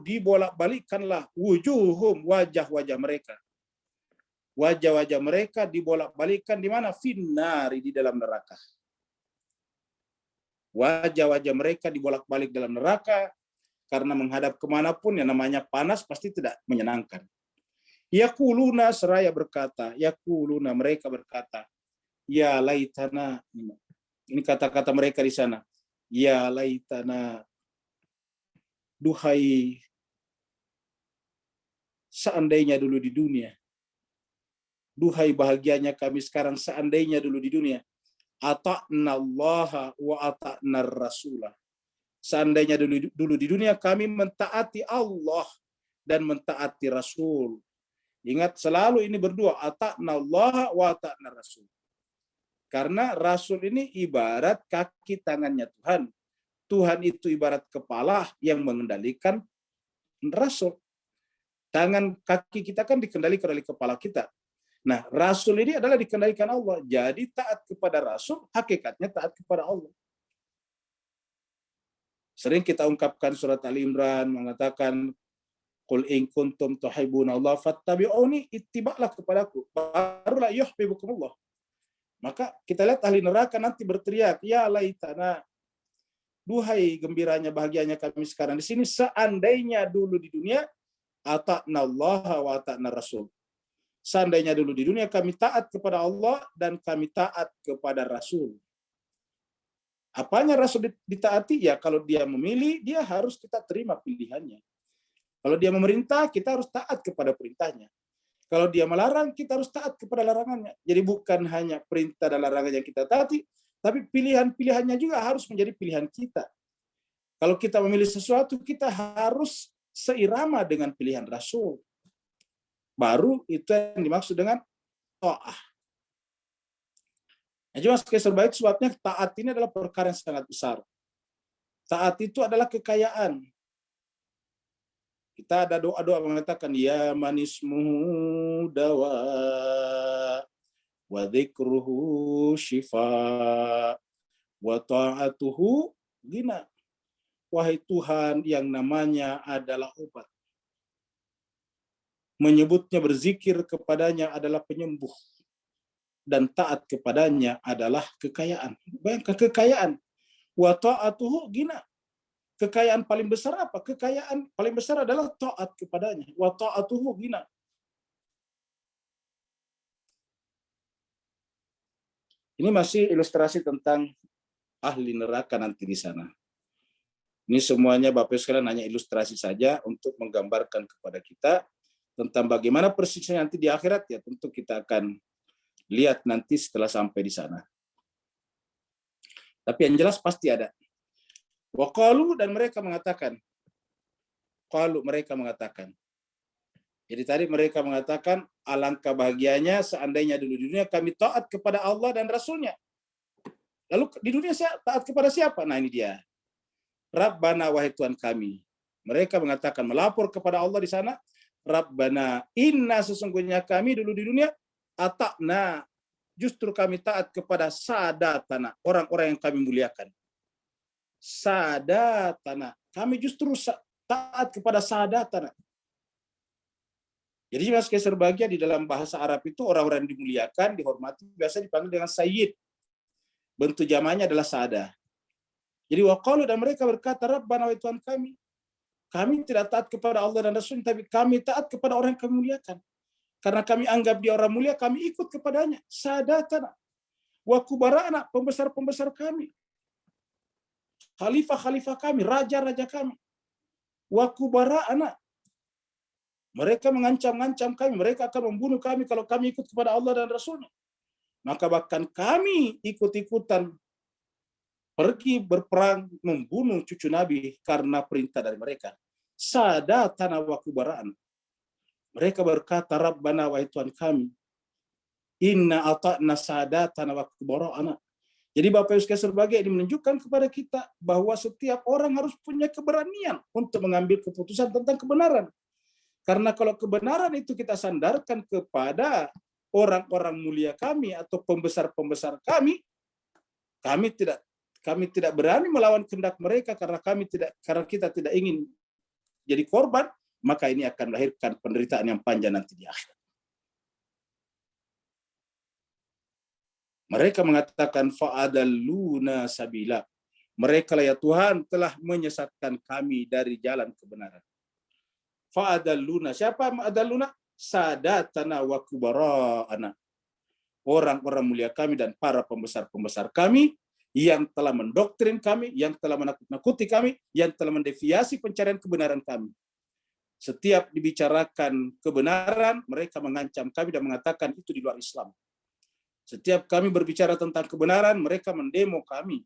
dibolak-balikkanlah wujuhum, wajah-wajah mereka. Wajah-wajah mereka dibolak-balikkan di mana? Finnari, di dalam neraka. Wajah-wajah mereka dibolak-balik dalam neraka karena menghadap kemanapun yang namanya panas pasti tidak menyenangkan. Yaquluna, seraya berkata, yaquluna, mereka berkata, ya laitana. Ini kata-kata mereka di sana. Ya laitana. Duhai seandainya dulu di dunia. Duhai bahagianya kami sekarang seandainya dulu di dunia. Ata'na Allah wa ata'na Rasulah. Seandainya dulu di dunia kami mentaati Allah dan mentaati Rasul. Ingat selalu ini berdua, ata'na Allah wa ata'na Rasul. Karena Rasul ini ibarat kaki tangannya Tuhan. Tuhan itu ibarat kepala yang mengendalikan Rasul. Tangan kaki kita kan dikendalikan oleh kepala kita. Nah, Rasul ini adalah dikendalikan Allah. Jadi taat kepada Rasul, hakikatnya taat kepada Allah. Sering kita ungkapkan surat Ali Imran mengatakan, Qul in kuntum tuhibbuna Allah fattabi'uni, ittiba'lah kepadaku, barulah yuhibbukumullah. Maka kita lihat ahli neraka nanti berteriak, ya laitana, duhai gembiranya, bahagianya kami sekarang di sini, seandainya dulu di dunia ata'na Allah wa ata'na Rasul. Seandainya dulu di dunia kami taat kepada Allah dan kami taat kepada Rasul. Apanya Rasul ditaati? Ya kalau dia memilih, dia harus kita terima pilihannya. Kalau dia memerintah, kita harus taat kepada perintahnya. Kalau dia melarang, kita harus taat kepada larangannya. Jadi bukan hanya perintah dan larangan yang kita taati, tapi pilihan-pilihannya juga harus menjadi pilihan kita. Kalau kita memilih sesuatu, kita harus seirama dengan pilihan Rasul. Baru itu yang dimaksud dengan ta'ah. Nah, cuma sebaik sebabnya taat ini adalah perkara yang sangat besar. Taat itu adalah kekayaan. Kita ada doa-doa mengatakan ya manismuhu dawa wa dzikruhu syifa wa ta'atuhu ghina. Wahai Tuhan yang namanya adalah obat. Menyebutnya, berzikir kepadanya adalah penyembuh. Dan taat kepadanya adalah kekayaan. Bayangkan kekayaan. Wa ta'atuhu ghina. Kekayaan paling besar apa? Kekayaan paling besar adalah taat kepadanya. Wa ta'atuhu ghina. Ini masih ilustrasi tentang ahli neraka nanti di sana. Ini semuanya Bapak Ibu sekalian hanya ilustrasi saja untuk menggambarkan kepada kita tentang bagaimana persisnya nanti di akhirat, ya tentu kita akan lihat nanti setelah sampai di sana. Tapi yang jelas pasti ada. Wa qalu, dan mereka mengatakan. Qalu, mereka mengatakan. Jadi tadi mereka mengatakan, alangkah bahagianya seandainya dulu di dunia kami taat kepada Allah dan Rasulnya. Lalu di dunia taat kepada siapa? Nah ini dia. Rabbana, wahai Tuhan kami. Mereka mengatakan, melapor kepada Allah di sana. Rabbana, inna, sesungguhnya kami dulu di dunia, ata'na, justru kami taat kepada sadatana, orang-orang yang kami muliakan. Sadatana, kami justru taat kepada sadatana. Jadi mas Kaiser bahagia di dalam bahasa Arab itu orang-orang yang dimuliakan, dihormati, biasa dipanggil dengan sayyid. Bentuk jamannya adalah sada. Jadi waqalu, dan mereka berkata, Rabbana, wahai Tuhan kami tidak taat kepada Allah dan Rasul, tapi kami taat kepada orang yang kami muliakan. Karena kami anggap dia orang mulia, kami ikut kepadanya. Sadatana wa kubara'ana, pembesar-pembesar kami. Khalifah-khalifah kami, raja-raja kami. Wa kubara'ana, mereka mengancam-ngancam kami, mereka akan membunuh kami kalau kami ikut kepada Allah dan Rasulnya. Maka bahkan kami ikut-ikutan pergi berperang membunuh cucu Nabi karena perintah dari mereka. Sadatana wa kubara'ana. Mereka berkata, Rabbana, wahai Tuhan kami, inna ata'na sadatana wa kubara'ana. Jadi Bapak Ibu sekalian berbahagia, ini menunjukkan kepada kita bahwa setiap orang harus punya keberanian untuk mengambil keputusan tentang kebenaran. Karena kalau kebenaran itu kita sandarkan kepada orang-orang mulia kami atau pembesar-pembesar kami tidak berani melawan kehendak mereka karena kita tidak ingin jadi korban, maka ini akan melahirkan penderitaan yang panjang nanti di akhirat. Mereka mengatakan fa'adalluna sabila. Mereka lah ya Tuhan telah menyesatkan kami dari jalan kebenaran. Fa'adalluna. Siapa adalluna? Sadatana wa kubara'ana. Orang-orang mulia kami dan para pembesar-pembesar kami yang telah mendoktrin kami, yang telah menakut-nakuti kami, yang telah mendeviasi pencarian kebenaran kami. Setiap dibicarakan kebenaran, mereka mengancam kami dan mengatakan itu di luar Islam. Setiap kami berbicara tentang kebenaran, mereka mendemo kami.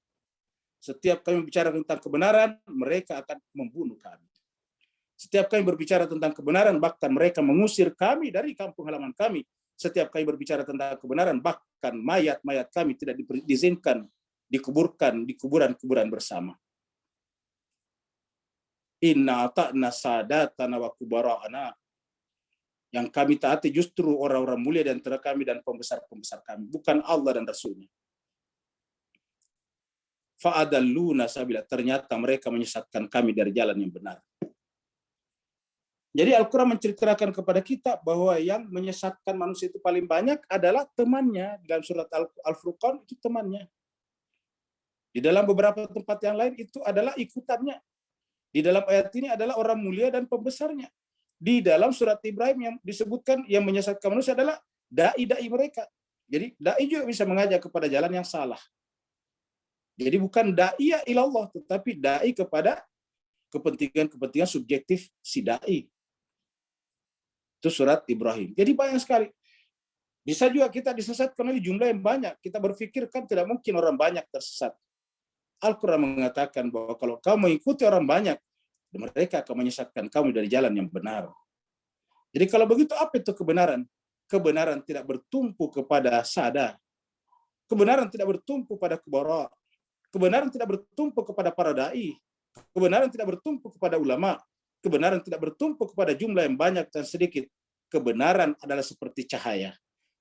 Setiap kami bicara tentang kebenaran, mereka akan membunuh kami. Setiap kami berbicara tentang kebenaran, bahkan mereka mengusir kami dari kampung halaman kami. Setiap kami berbicara tentang kebenaran, bahkan mayat-mayat kami tidak diizinkan dikuburkan di kuburan-kuburan bersama. Inna ta'na sadatana wa kubara'ana. Yang kami taati justru orang-orang mulia di antara kami dan pembesar-pembesar kami, bukan Allah dan Rasulnya. Fa'adalluna sabila, ternyata mereka menyesatkan kami dari jalan yang benar. Jadi Al-Quran menceritakan kepada kita bahwa yang menyesatkan manusia itu paling banyak adalah temannya. Dalam surat Al-Furqan itu temannya. Di dalam beberapa tempat yang lain itu adalah ikutannya. Di dalam ayat ini adalah orang mulia dan pembesarnya. Di dalam surat Ibrahim yang disebutkan yang menyesatkan manusia adalah da'i-da'i mereka. Jadi da'i juga bisa mengajak kepada jalan yang salah. Jadi bukan da'i ilallah, tetapi da'i kepada kepentingan-kepentingan subjektif si da'i. Itu surat Ibrahim. Jadi banyak sekali. Bisa juga kita disesatkan oleh jumlah yang banyak. Kita berpikir kan tidak mungkin orang banyak tersesat. Al-Quran mengatakan bahwa kalau kamu mengikuti orang banyak, mereka akan menyesatkan kamu dari jalan yang benar. Jadi kalau begitu apa itu kebenaran? Kebenaran tidak bertumpu kepada sada. Kebenaran tidak bertumpu pada kubara. Kebenaran tidak bertumpu kepada para da'i. Kebenaran tidak bertumpu kepada ulama. Kebenaran tidak bertumpu kepada jumlah yang banyak dan sedikit. Kebenaran adalah seperti cahaya,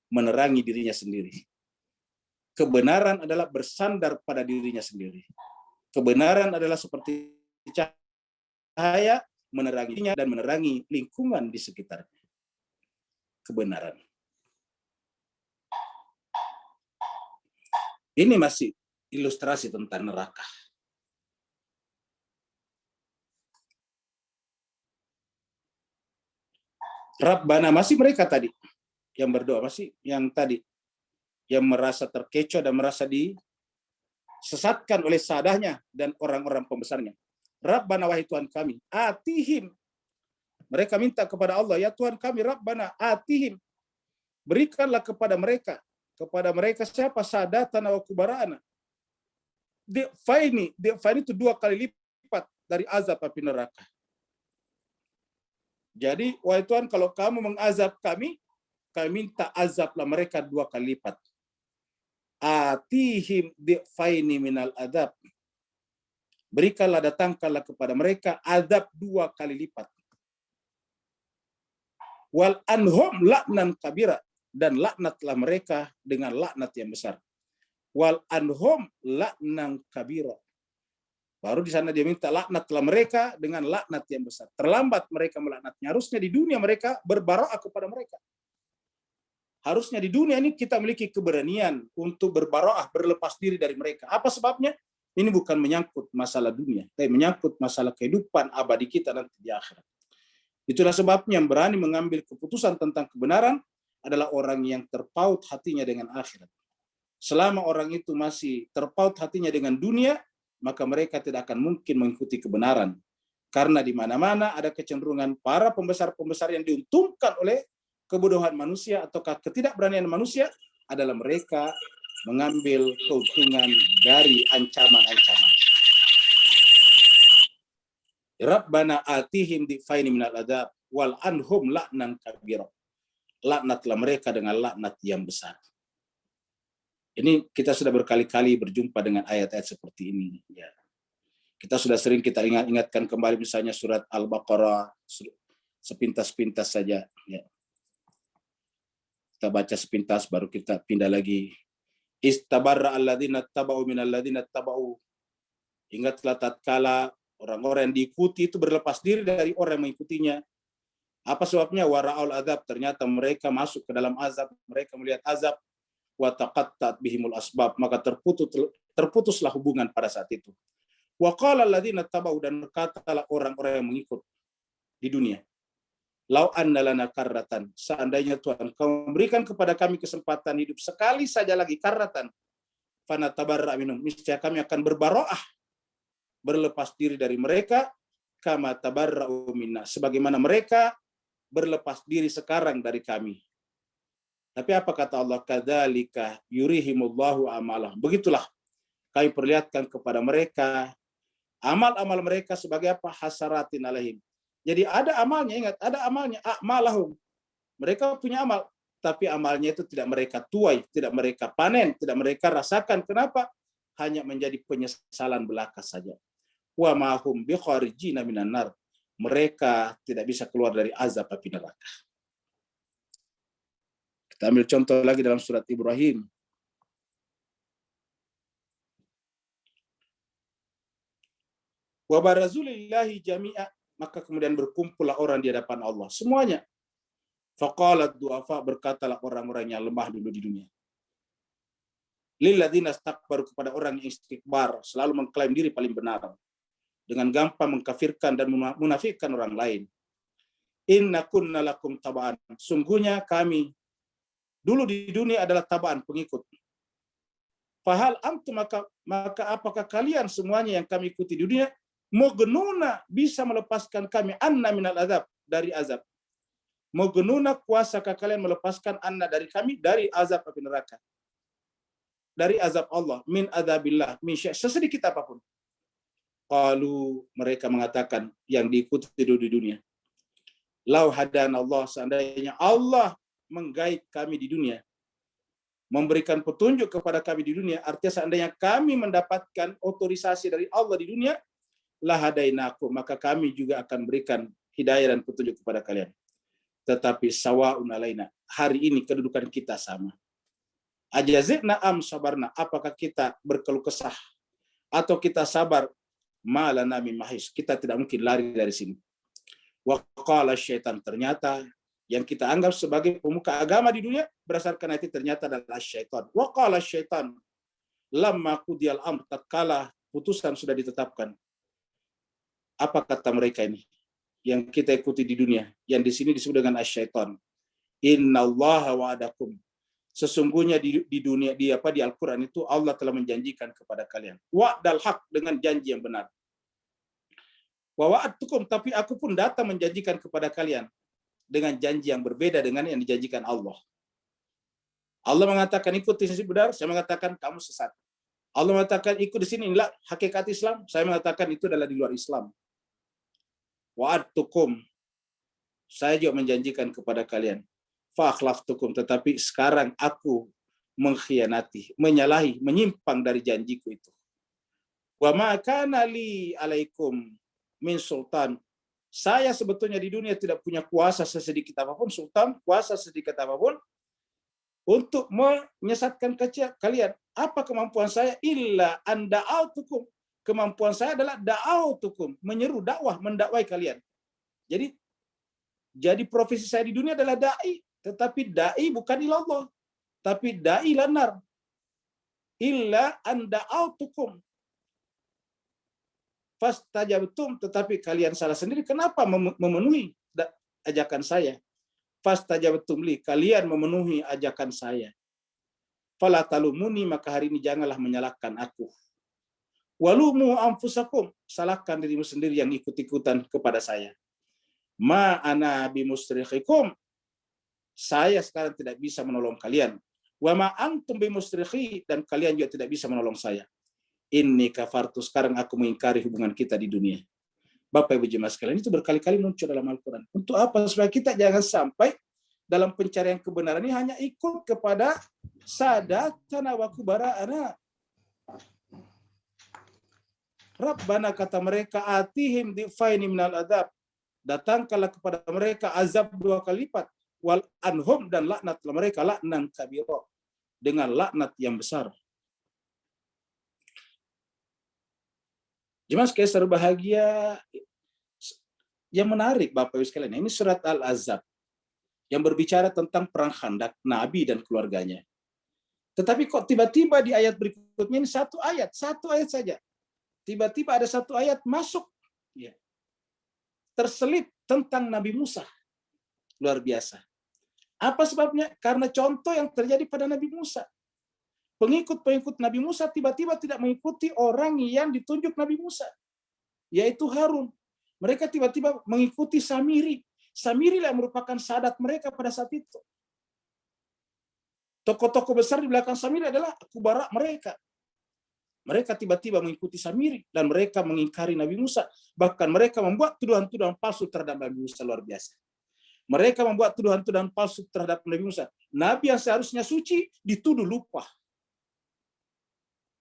menerangi dirinya sendiri. Kebenaran adalah bersandar pada dirinya sendiri. Kebenaran adalah seperti cahaya, meneranginya dan menerangi lingkungan di sekitarnya. Kebenaran. Ini masih ilustrasi tentang neraka. Rabbana, masih mereka tadi yang berdoa, masih yang tadi yang merasa terkecoh dan merasa disesatkan oleh sadahnya dan orang-orang pembesarnya. Rabbana, wahai Tuhan kami, atihim. Mereka minta kepada Allah, ya Tuhan kami, Rabbana, atihim. Berikanlah kepada mereka siapa? Sadatana wa kubara'ana. Di'faini itu 2 kali lipat dari azab api neraka. Jadi, wahai Tuhan, kalau kamu mengazab kami minta azablah mereka 2 kali lipat. Atihim di'faini minal adab. Berikanlah, datangkanlah kepada mereka azab 2 kali lipat. Wal anhum laknan kabira, dan laknatlah mereka dengan laknat yang besar. Wal anhum laknan kabira. Baru di sana dia minta laknatlah mereka dengan laknat yang besar. Terlambat mereka melaknatnya. Harusnya di dunia mereka berbara'ah kepada mereka. Harusnya di dunia ini kita memiliki keberanian untuk berbara'ah, berlepas diri dari mereka. Apa sebabnya? Ini bukan menyangkut masalah dunia, tapi menyangkut masalah kehidupan abadi kita nanti di akhirat. Itulah sebabnya yang berani mengambil keputusan tentang kebenaran adalah orang yang terpaut hatinya dengan akhirat. Selama orang itu masih terpaut hatinya dengan dunia, maka mereka tidak akan mungkin mengikuti kebenaran. Karena di mana-mana ada kecenderungan para pembesar-pembesar yang diuntungkan oleh kebodohan manusia atau ketidakberanian manusia adalah mereka mengambil keuntungan dari ancaman-ancaman. Rabbana atihim di'faini minal adab wal anhum laknan kabira. Laknatlah mereka dengan laknat yang besar. Ini kita sudah berkali-kali berjumpa dengan ayat-ayat seperti ini. Ya. Kita sudah sering kita ingatkan kembali misalnya surat Al-Baqarah sepintas-pintas saja. Ya. Kita baca sepintas baru kita pindah lagi. Istabarra alladzina taba'u minal ladzina taba'u. Ingatlah tatkala orang-orang yang diikuti itu berlepas diri dari orang yang mengikutinya. Apa sebabnya? Wara'ul azab, ternyata mereka masuk ke dalam azab, mereka melihat azab. Wa taqattat bihimul asbab, maka terputuslah hubungan pada saat itu. Wa qala alladzina tabau, dan berkatalah orang-orang yang mengikut di dunia, lau anna lana karratan, seandainya Tuhan kau memberikan kepada kami kesempatan hidup sekali saja lagi, karratan, fana tabarra minhum, niscaya kami akan berbara'ah, berlepas diri dari mereka, kama tabarra'u minna, sebagaimana mereka berlepas diri sekarang dari kami. Tapi apa kata Allah? Kadzalika yurihimullahu amalah. Begitulah kami perlihatkan kepada mereka amal-amal mereka sebagai apa? Hasaratin alaihim. Jadi ada amalnya, ingat, ada amalnya, a'malahum. Mereka punya amal, tapi amalnya itu tidak mereka tuai, tidak mereka panen, tidak mereka rasakan. Kenapa? Hanya menjadi penyesalan belaka saja. Wa ma hum bikharijina minan nar. Mereka tidak bisa keluar dari azab api neraka. Kita ambil contoh lagi dalam surat Ibrahim. Wa barazulillahi jami'a, maka kemudian berkumpullah orang di hadapan Allah semuanya. Faqalat du'afa, berkatalah orang-orang yang lemah dulu di dunia. Lilladzina istakbaru, kepada orang yang istikbar, selalu mengklaim diri paling benar, dengan gampang mengkafirkan dan munafikkan orang lain. Inna kunna lakum taba'an, sungguhnya kami dulu di dunia adalah taba'an, pengikut. Fahal antum, maka apakah kalian semuanya yang kami ikuti di dunia mugnuna, bisa melepaskan kami anna minal azab, dari azab. Mugnuna, kuasakah kalian melepaskan anna, dari kami, dari azab api neraka, dari azab Allah, min adzabillah, min syai', sesedikit apapun. Qalu, mereka mengatakan yang diikuti dulu di dunia, lau hadan Allah, seandainya Allah menggait kami di dunia, memberikan petunjuk kepada kami di dunia, artinya seandainya kami mendapatkan otorisasi dari Allah di dunia, la hadainakum, maka kami juga akan berikan hidayah dan petunjuk kepada kalian. Tetapi sawa'un alaina, hari ini kedudukan kita sama. Ajazina am sabarna, apakah kita berkeluh kesah atau kita sabar? Malana min mahis, kita tidak mungkin lari dari sini. Wa qala syaitan, ternyata yang kita anggap sebagai pemuka agama di dunia berdasarkan ayat ternyata adalah syaitan. Wa qala syaitan lamma qudiyal amr, tatkala putusan sudah ditetapkan. Apa kata mereka ini yang kita ikuti di dunia, yang di sini disebut dengan asyaitan? Innallaha wa'adakum, sesungguhnya di dunia, di Al-Quran itu Allah telah menjanjikan kepada kalian wa'dal haq, dengan janji yang benar. Wa wa'adtukum, tapi aku pun datang menjanjikan kepada kalian dengan janji yang berbeda dengan yang dijanjikan Allah. Allah mengatakan ikut di sini benar, saya mengatakan kamu sesat. Allah mengatakan ikut di sini, inilah hakikat Islam, saya mengatakan itu adalah di luar Islam. Wa'adtukum, saya juga menjanjikan kepada kalian. Fa'akhlaftukum, tetapi sekarang aku mengkhianati, menyalahi, menyimpang dari janjiku itu. Wa ma kana li alaikum min sultan, saya sebetulnya di dunia tidak punya kuasa sesedikit apapun, sultan, kuasa sedikit apapun untuk menyesatkan kalian. Apa kemampuan saya? Illa an da'autukum, kemampuan saya adalah da'autukum, menyeru, dakwah, mendakwai kalian. Jadi profesi saya di dunia adalah da'i, tetapi da'i bukan ilallah, tapi da'i lanar. Illa an da'autukum fastajabtum, tetapi kalian salah sendiri. Kenapa memenuhi ajakan saya? Fastajabtum li, kalian memenuhi ajakan saya. Fala talumuni, maka hari ini janganlah menyalahkan aku. Walumu anfusakum, salahkan dirimu sendiri yang ikut-ikutan kepada saya. Ma ana bimusrikhikum, saya sekarang tidak bisa menolong kalian. Wa ma antum bimusrikhi, dan kalian juga tidak bisa menolong saya. Inni kafartu, sekarang aku mengingkari hubungan kita di dunia. Bapak Ibu jemaah sekalian, itu berkali-kali muncul dalam Al-Quran. Untuk apa? Supaya kita jangan sampai dalam pencarian kebenaran ini hanya ikut kepada sadatana wa kubara'ana. Rabbana, kata mereka, atihim difaini minal adab, datangkanlah kepada mereka azab 2 kali lipat, wal anhum, dan laknatlah mereka laknan kabira, dengan laknat yang besar. Jemaah sekalian berbahagia, yang menarik Bapak Ibu sekalian, ini surat Al-Ahzab yang berbicara tentang perang Khandak, Nabi dan keluarganya. Tetapi kok tiba-tiba di ayat berikutnya ini satu ayat saja. Tiba-tiba ada satu ayat masuk, ya, terselip tentang Nabi Musa. Luar biasa. Apa sebabnya? Karena contoh yang terjadi pada Nabi Musa. Pengikut-pengikut Nabi Musa tiba-tiba tidak mengikuti orang yang ditunjuk Nabi Musa, yaitu Harun. Mereka tiba-tiba mengikuti Samiri. Samiri yang merupakan sadat mereka pada saat itu. Tokoh-tokoh besar di belakang Samiri adalah kubara mereka. Mereka tiba-tiba mengikuti Samiri dan mereka mengingkari Nabi Musa. Bahkan mereka membuat tuduhan-tuduhan palsu terhadap Nabi Musa, luar biasa. Mereka membuat tuduhan-tuduhan palsu terhadap Nabi Musa. Nabi yang seharusnya suci dituduh lupa.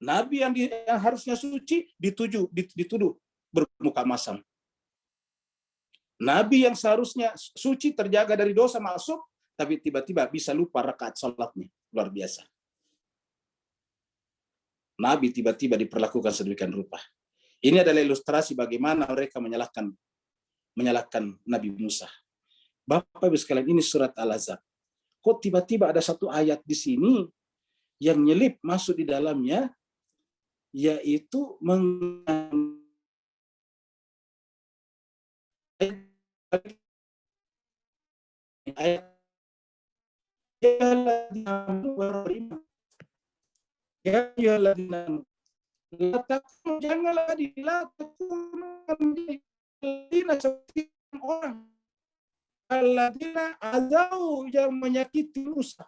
Nabi yang harusnya suci dituduh bermuka masam. Nabi yang seharusnya suci, terjaga dari dosa maksud, tapi tiba-tiba bisa lupa rakaat sholatnya. Luar biasa. Nabi tiba-tiba diperlakukan sedemikian rupa. Ini adalah ilustrasi bagaimana mereka menyalahkan Nabi Musa. Bapak Ibu sekalian, ini surat Al-Ahzab. Kok tiba-tiba ada satu ayat di sini yang nyelip masuk di dalamnya, yaitu ayat janganlah seperti orang alladzina azau yang menyakiti Musa.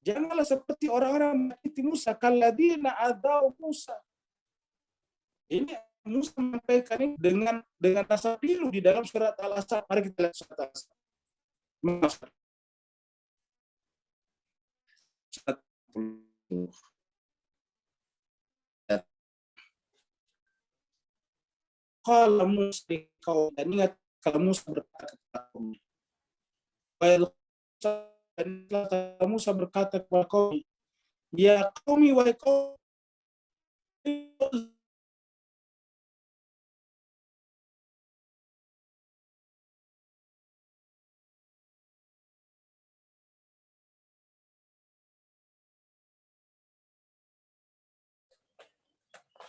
Janganlah seperti orang-orang menyakiti Musa, kalladzina azau Musa. Ini Musa menyampaikan ini dengan rasa pilu di dalam surat Al-Ahzab. Mari kita lihat surat Al-Ahzab. Kalau Musa kau dan ingat kalau Musa berkata kepada kaum, ya qaumi wa qaumi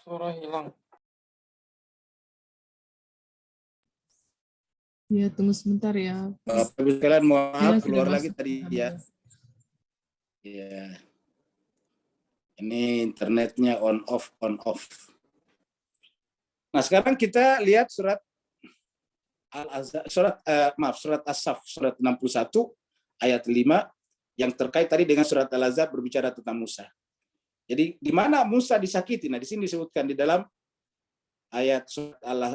Suara hilang. Ya, tunggu sebentar ya. Bapak Ibu sekalian, Ya, maaf sudah keluar lagi masuk. tadi ya. Iya. Ini internetnya on off. Nah, sekarang kita lihat surat Al-Ahzab, surat As-Saff, surat 61 ayat 5 yang terkait tadi dengan surat Al-Ahzab berbicara tentang Musa. Jadi di mana Musa disakiti? Nah, di sini disebutkan di dalam ayat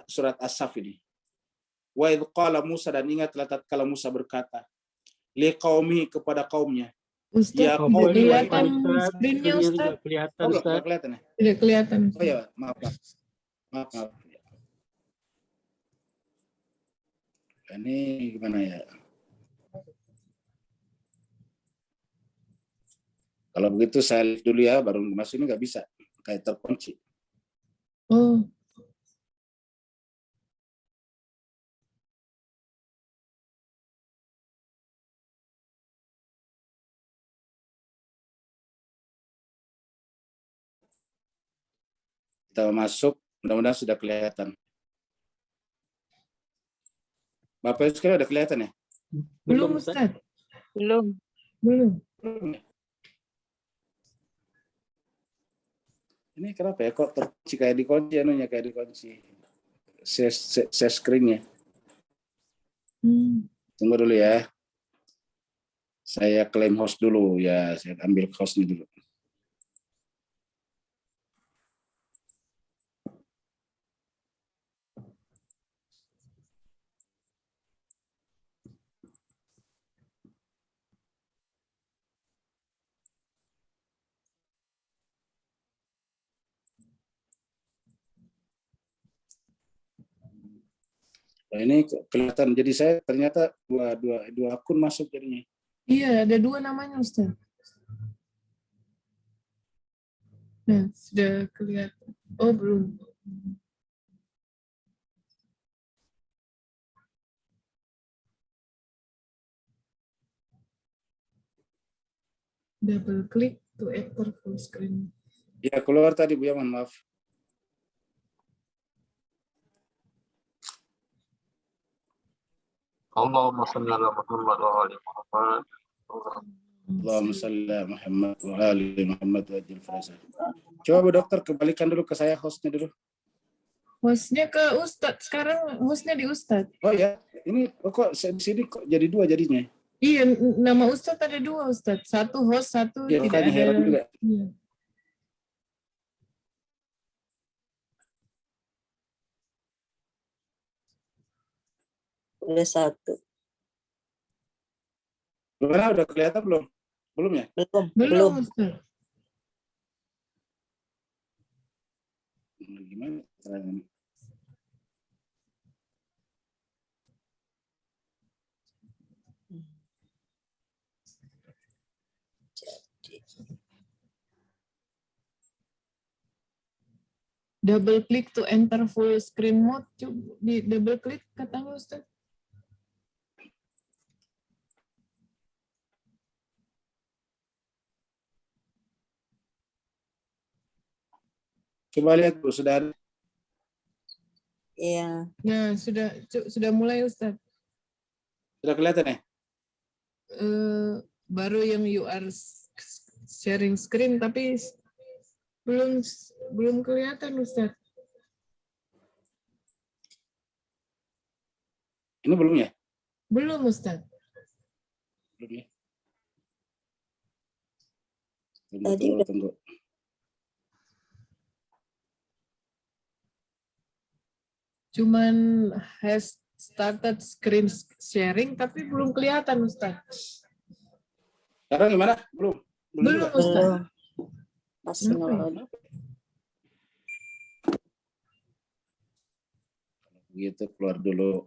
surat As-Saff ini. Wa idh qala Musa, dan ingatlah tatkala Musa berkata liqaumihi, kepada kaumnya. Ustaz, Ya, tidak qaumi, kelihatan Ustaz, screen-nya, screen-nya Ustaz. nggak kelihatan, Oh, Ustaz. nggak kelihatan ya? Tidak kelihatan. Oh ya, maaf. Ini gimana ya? Kalau begitu saya lihat dulu ya, baru masuk ini nggak bisa, kayak terkunci. Oh, Kita masuk, mudah-mudahan sudah kelihatan. Bapak Ibu sekalian udah kelihatan ya? belum, Ustaz. Belum. Belum. Ini kenapa ya kok terkunci, kayak dikunci anunya, kayak dikunci share screen-nya. Tunggu dulu ya. Saya klaim host dulu ya, saya ambil hostnya dulu. Nah, ini kelihatan, jadi saya ternyata dua akun masuk jadinya. Iya, ada 2 namanya, Ustaz. Nah, sudah kelihatan. Oh, belum. Double klik to enter full screen. Ya, keluar tadi Bu, ya, mohon maaf. Allahumma shalli ala Muhammad wa ali Muhammad. Allahumma shalli ala Muhammad wa ali Muhammad wa ajil farajah. Coba Bu Dokter kembalikan dulu ke saya hostnya dulu. Hostnya ke Ustadz. Sekarang hostnya di Ustadz. Oh ya, ini kok di sini kok jadi 2 jadinya. Iya, nama Ustadz ada 2, Ustadz. Satu host, satu Ya, tidak makanya ada. heran juga. Iya. Udah 1. Gimana, udah kelihatan belum? Belum ya? Belum, Ustadz. Gimana caranya? Double click to enter full screen mode. Coba di double click katanya Ustaz. Coba lihat Bu, sudah ada. Iya. Nah, sudah mulai Ustaz. Sudah kelihatan ya? Baru yang you are sharing screen tapi belum kelihatan Ustaz. Ini belum ya? Belum Ustaz. Belum ya? Tadi Tunggu. Cuman has started screen sharing tapi belum kelihatan Ustaz. Sekarang gimana? Belum Belum juga. Ustaz. belum. Masih Kenapa ya? ngeload. Gitu, keluar dulu.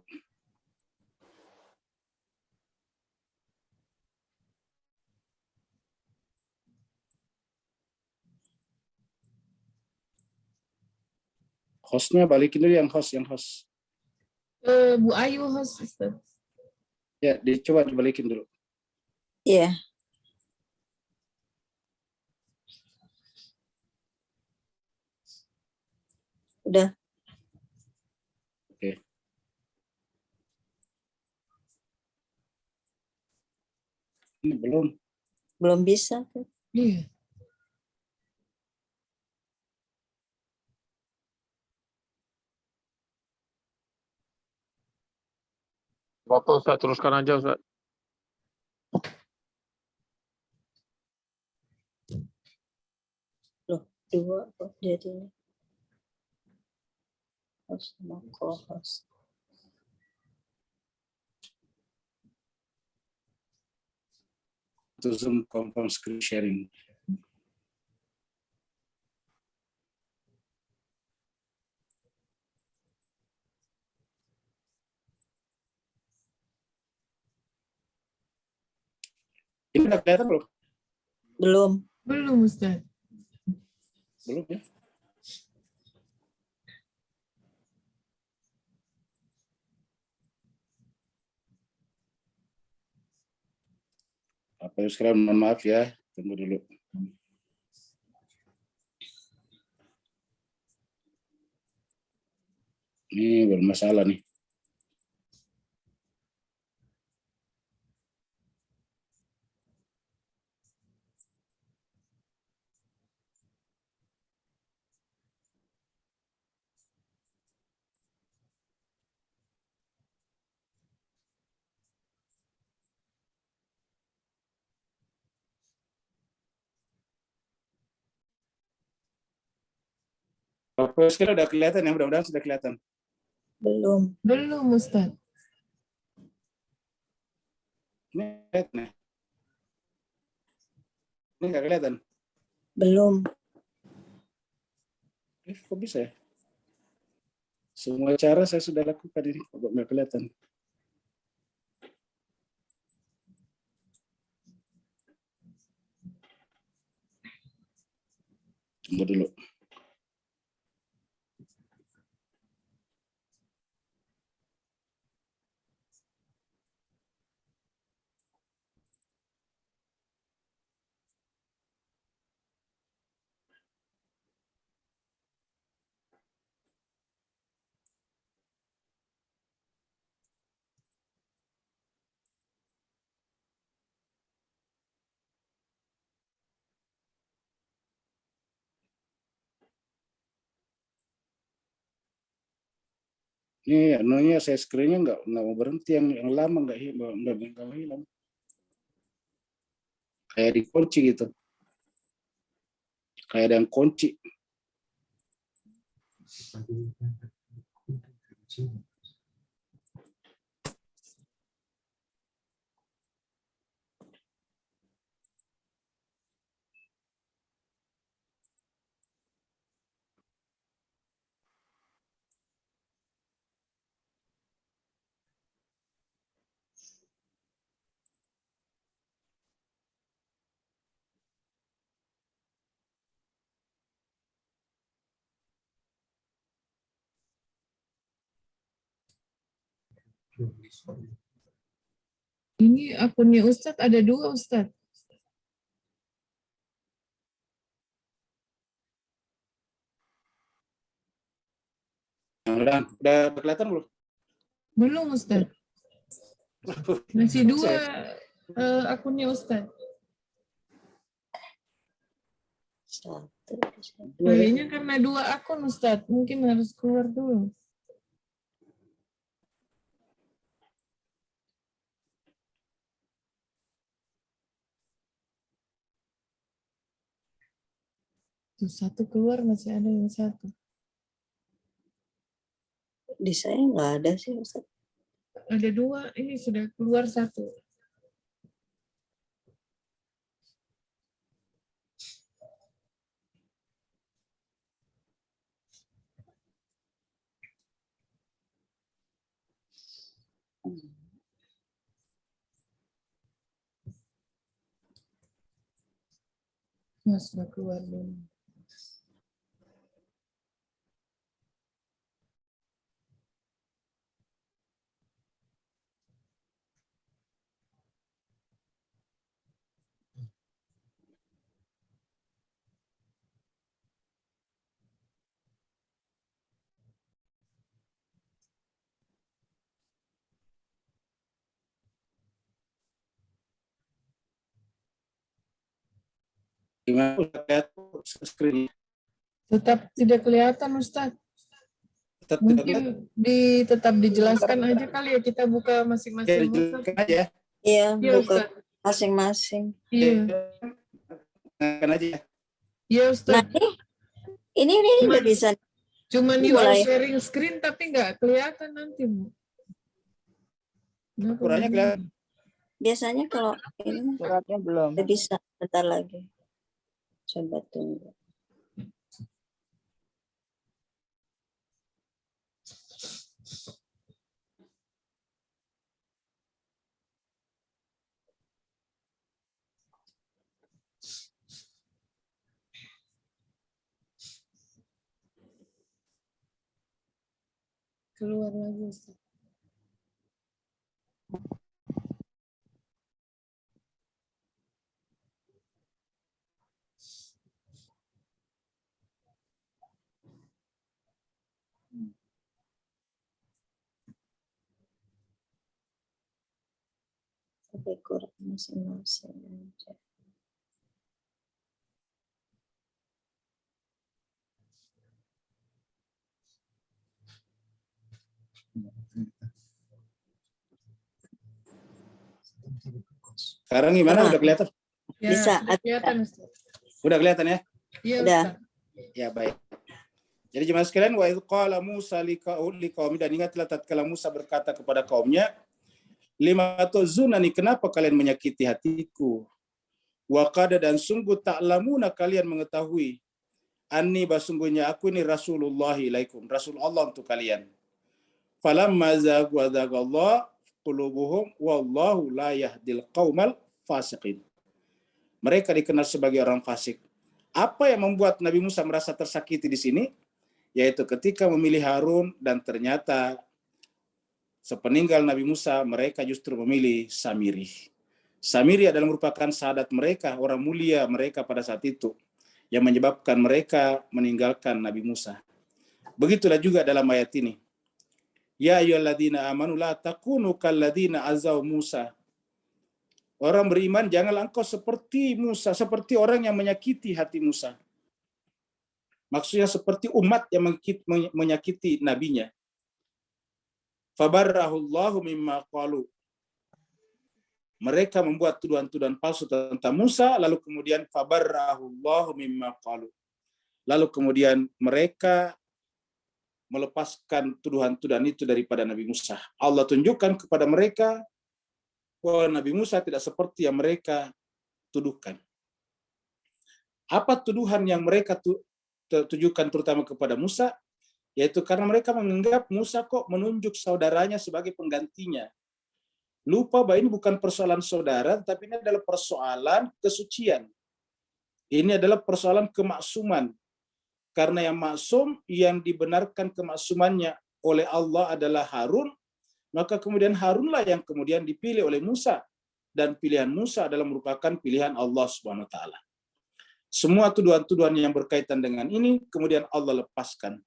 Hostnya balikin dulu yang host. Bu Ayu host Ustaz. Ya, coba dibalikin dulu. Iya. Udah. Oke. Ini Belum bisa tuh. Iya. Bapak Ustaz, teruskan aja Ustaz. Loh, 2 kok jadinya. Host sama co-host. to Zoom confirm screen sharing. Ini udah kelihatan belum? Belum. Belum Ustaz. Belum ya? Apa sekarang, mohon maaf ya, tunggu dulu. Ini bermasalah nih. Apa sekarang udah kelihatan ya? Mudah-mudahan sudah kelihatan. Belum. Belum Ustaz. Ini kelihatan ya? Ini nggak kelihatan? Belum. Kok bisa ya? Semua cara saya sudah lakukan ini, kok nggak kelihatan? Tunggu dulu. Ini anunya saya screen-nya nggak mau berhenti, yang lama nggak hilang. Kayak dikunci gitu. Kayak ada yang kunci. Ini akunnya Ustadz ada 2 Ustadz. Udah kelihatan belum? Belum Ustadz. Masih 2 akunnya Ustadz. Satu. Kayaknya karena 2 akun Ustadz, mungkin harus keluar dulu. Tuh, 1 keluar, masih ada yang 1. Di saya nggak ada sih Ustaz. Ada 2, ini sudah keluar 1. Mas, sudah keluar dulu. Gimana? Udah lihat screen? Tetap tidak kelihatan Ustadz. Tetap Mungkin tetap dijelaskan aja kali ya, kita buka masing-masing Ustadz. dijelaskan aja. Iya, Iya buka Ustadz. masing-masing. Iya. Kan aja. Iya Nah, Ustadz. ini udah bisa. Cuman you are mulai. sharing screen tapi nggak kelihatan nanti, Bu. Kenapa Ukurannya begini? kelihatan. Biasanya kalau ini mah Suratnya belum. udah bisa, bentar lagi. Coba tunggu. Keluar lagi Ustaz. Sampai kurang masing-masing aja. Sekarang gimana? Udah kelihatan? Ya, Bisa, sudah kelihatan Ustaz. Udah kelihatan ya? Iya Udah. Ustaz. Ya baik. Jadi jemaah sekalian, wa idh qala Musa liqaumi, dan ingatlah tatkala Musa berkata kepada kaumnya, lima tuzunani, kenapa kalian menyakiti hatiku? Wa qad, dan sungguh ta'lamuna, kalian mengetahui, anni, basungguhnya aku ini Rasulullah ilaikum, Rasul Allah untuk kalian. Falamma zagu adzagallah qulubuhum wallahu la yahdil qaumal fasiqin. Mereka dikenal sebagai orang fasik. Apa yang membuat Nabi Musa merasa tersakiti di sini? Yaitu ketika memilih Harun, dan ternyata sepeninggal Nabi Musa mereka justru memilih Samiri. Samiri adalah merupakan sahadat mereka, orang mulia mereka pada saat itu, yang menyebabkan mereka meninggalkan Nabi Musa. Begitulah juga dalam ayat ini. Ya ayyuhalladzina amanu la takunu kalladzina azaw Musa. Orang beriman, janganlah engkau seperti Musa, seperti orang yang menyakiti hati Musa. Maksudnya seperti umat yang menyakiti nabinya. Fabarrahullahu mimma qalu. Mereka membuat tuduhan-tuduhan palsu tentang Musa, lalu kemudian fabarrahullahu mimma qalu. Lalu kemudian mereka melepaskan tuduhan-tuduhan itu daripada Nabi Musa. Allah tunjukkan kepada mereka bahwa Nabi Musa tidak seperti yang mereka tuduhkan. Apa tuduhan yang mereka tujukan terutama kepada Musa? Yaitu karena mereka menganggap Musa kok menunjuk saudaranya sebagai penggantinya. Lupa bahwa ini bukan persoalan saudara, tapi ini adalah persoalan kesucian. Ini adalah persoalan kemaksuman. Karena yang maksum, yang dibenarkan kemaksumannya oleh Allah adalah Harun, Maka kemudian Harunlah yang kemudian dipilih oleh Musa, dan pilihan Musa adalah merupakan pilihan Allah Subhanahu wa taala. Semua tuduhan-tuduhan yang berkaitan dengan ini kemudian Allah lepaskan.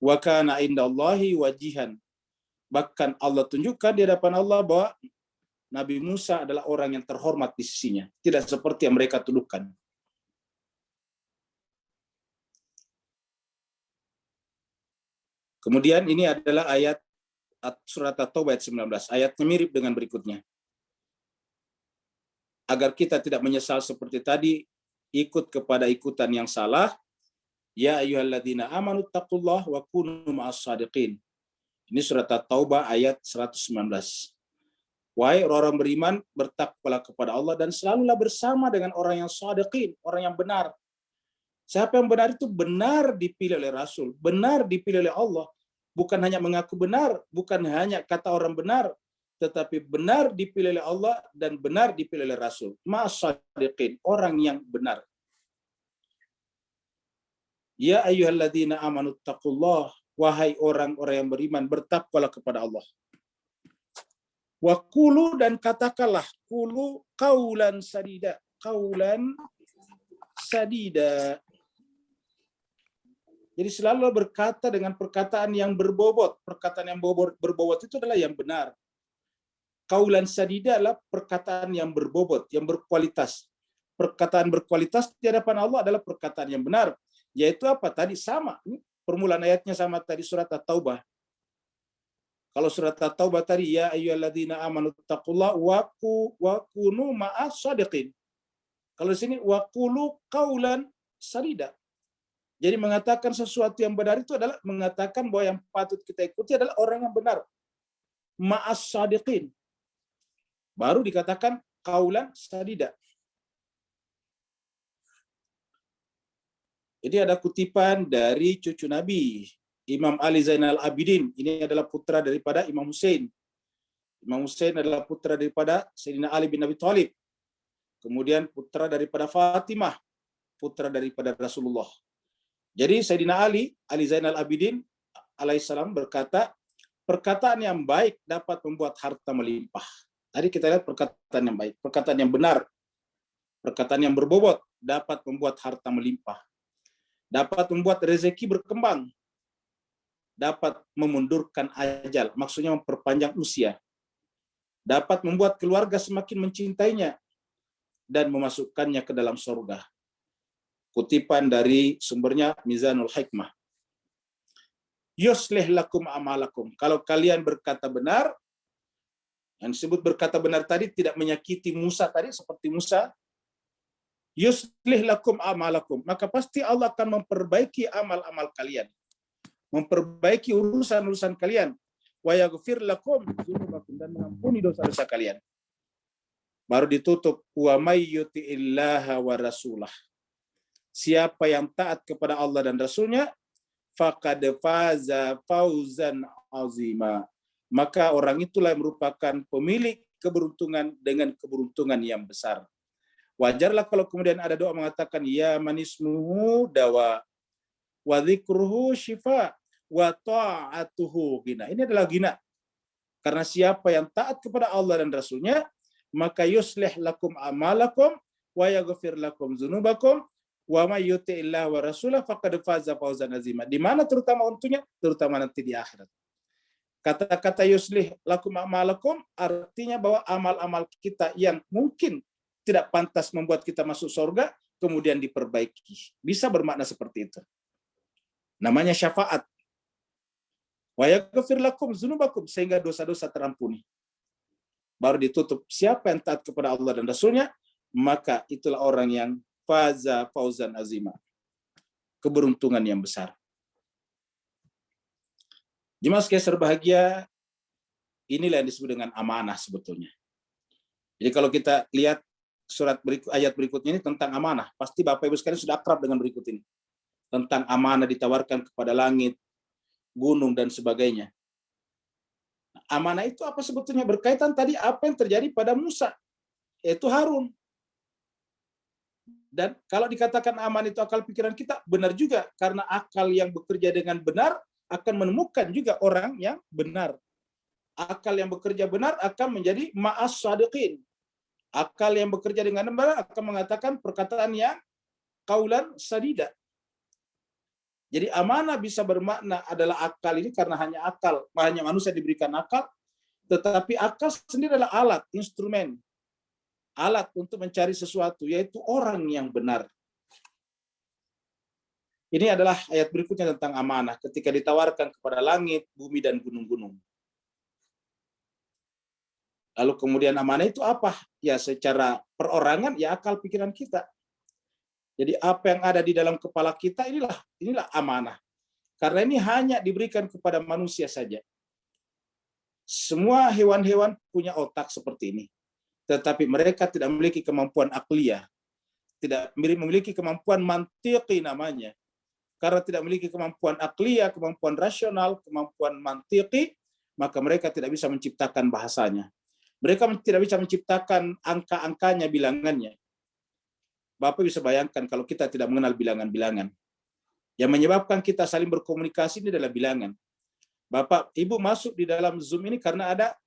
Wa kana indallahi wajihan. Bahkan Allah tunjukkan di hadapan Allah bahwa Nabi Musa adalah orang yang terhormat di sisinya, tidak seperti yang mereka tuduhkan. Kemudian ini adalah ayat surat At-Taubah ayat 19. Ayatnya mirip dengan berikutnya. Agar kita tidak menyesal seperti tadi, ikut kepada ikutan yang salah. Ya ayyuhalladzina amanu taqullah wa kunu ma'as shadiqin. Ini surat At-Taubah ayat 119. Wahai orang beriman, bertakwalah kepada Allah dan selalulah bersama dengan orang yang shadiqin, orang yang benar. Siapa yang benar itu benar dipilih oleh Rasul, benar dipilih oleh Allah. Bukan hanya mengaku benar, bukan hanya kata orang benar, tetapi benar dipilih oleh Allah dan benar dipilih oleh Rasul. Ma'as-shadiqin, orang yang benar. Ya ayyuhalladzina amanu taqullah, wahai orang-orang yang beriman, bertakwalah kepada Allah. Wa qulu, dan katakanlah, qulu qaulan sadida, qaulan sadida. Jadi selalu berkata dengan perkataan yang berbobot. Perkataan yang berbobot itu adalah yang benar. Qaulan sadida adalah perkataan yang berbobot, yang berkualitas. Perkataan berkualitas di hadapan Allah adalah perkataan yang benar. Yaitu apa? Tadi sama. Ini permulaan ayatnya sama tadi surat At-Taubah. Kalau surat At-Taubah tadi, ya ayyuhalladzina amanu taqullah wa kunu ma'as shadiqin. Kalau di sini wa qulu qaulan sadida. Jadi mengatakan sesuatu yang benar itu adalah mengatakan bahwa yang patut kita ikuti adalah orang yang benar. Ma'as shadiqin. Baru dikatakan qaulan sadida. Jadi ada kutipan dari cucu Nabi, Imam Ali Zainal Abidin. Ini adalah putra daripada Imam Hussein. Imam Hussein adalah putra daripada Sayyidina Ali bin Abi Thalib. Kemudian putra daripada Fatimah, putra daripada Rasulullah. Jadi Sayyidina Ali Zainal Abidin alaihissalam berkata, perkataan yang baik dapat membuat harta melimpah. Tadi kita lihat perkataan yang baik, perkataan yang benar, perkataan yang berbobot dapat membuat harta melimpah, dapat membuat rezeki berkembang, dapat memundurkan ajal, maksudnya memperpanjang usia, dapat membuat keluarga semakin mencintainya, dan memasukkannya ke dalam surga. Kutipan dari sumbernya Mizanul Hikmah. Yuslih lakum amalakum. Kalau kalian berkata benar, yang disebut berkata benar tadi tidak menyakiti Musa tadi, seperti Musa. Yuslih lakum amalakum. Maka pasti Allah akan memperbaiki amal-amal kalian. Memperbaiki urusan-urusan kalian. Wa yaghfir lakum dzunubakum, dan mengampuni dosa-dosa kalian. Baru ditutup, wa may yuti'illaha wa rasulah. Siapa yang taat kepada Allah dan Rasulnya, faqad faza fauzan azima. Maka orang itulah yang merupakan pemilik keberuntungan dengan keberuntungan yang besar. Wajarlah kalau kemudian ada doa mengatakan, ya manismuhu dawa, wa dzikruhu syifa, wa ta'atuhu gina. Ini adalah gina. Karena siapa yang taat kepada Allah dan Rasulnya, maka yuslih lakum amalakum, wa yaghfir lakum dzunubakum, wa may yuti'illah wa rasulah faqad faza fawzan azima. Di mana terutama untungnya? Terutama nanti di akhirat. Kata-kata yuslih lakum amalakum artinya bahwa amal-amal kita yang mungkin tidak pantas membuat kita masuk surga kemudian diperbaiki. Bisa bermakna seperti itu. Namanya syafaat. Wa yaghfir lakum dzunubakum, sehingga dosa-dosa terampuni. Baru ditutup, siapa yang taat kepada Allah dan Rasulnya, maka itulah orang yang faza fauzan azima. Keberuntungan yang besar. Jemaah sekalian berbahagia, inilah yang disebut dengan amanah sebetulnya. Jadi kalau kita lihat ayat berikutnya ini tentang amanah, pasti Bapak Ibu sekalian sudah akrab dengan berikut ini. Tentang amanah ditawarkan kepada langit, gunung, dan sebagainya. Amanah itu apa sebetulnya? Berkaitan tadi apa yang terjadi pada Musa, yaitu Harun. Dan kalau dikatakan aman itu akal pikiran kita, benar juga. Karena akal yang bekerja dengan benar akan menemukan juga orang yang benar. Akal yang bekerja benar akan menjadi ma'as shadiqin. Akal yang bekerja dengan benar akan mengatakan perkataan yang qaulan sadida. Jadi amanah bisa bermakna adalah akal ini karena hanya manusia diberikan akal, tetapi akal sendiri adalah alat, instrumen, alat untuk mencari sesuatu, yaitu orang yang benar. Ini adalah ayat berikutnya tentang amanah ketika ditawarkan kepada langit, bumi, dan gunung-gunung. Lalu kemudian amanah itu apa? Ya secara perorangan, ya akal pikiran kita. Jadi apa yang ada di dalam kepala kita inilah amanah. Karena ini hanya diberikan kepada manusia saja. Semua hewan-hewan punya otak seperti ini. Tetapi mereka tidak memiliki kemampuan akliyah. Tidak memiliki kemampuan mantiki namanya. Karena tidak memiliki kemampuan akliyah, kemampuan rasional, kemampuan mantiki, maka mereka tidak bisa menciptakan bahasanya. Mereka tidak bisa menciptakan angka-angkanya, bilangannya. Bapak bisa bayangkan kalau kita tidak mengenal bilangan-bilangan. Yang menyebabkan kita saling berkomunikasi ini adalah bilangan. Bapak, Ibu masuk di dalam Zoom ini karena ada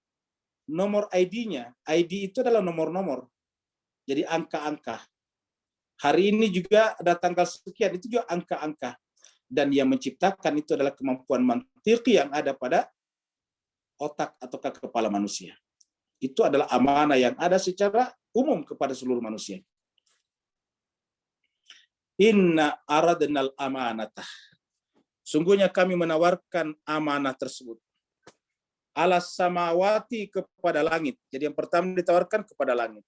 nomor ID-nya. ID itu adalah nomor-nomor. Jadi angka-angka. Hari ini juga ada tanggal sekian, itu juga angka-angka. Dan yang menciptakan itu adalah kemampuan mantiki yang ada pada otak atau kepala manusia. Itu adalah amanah yang ada secara umum kepada seluruh manusia. Inna aradnal amanatah. Sungguhnya kami menawarkan amanah tersebut. Alas samawati kepada langit. Jadi yang pertama ditawarkan kepada langit.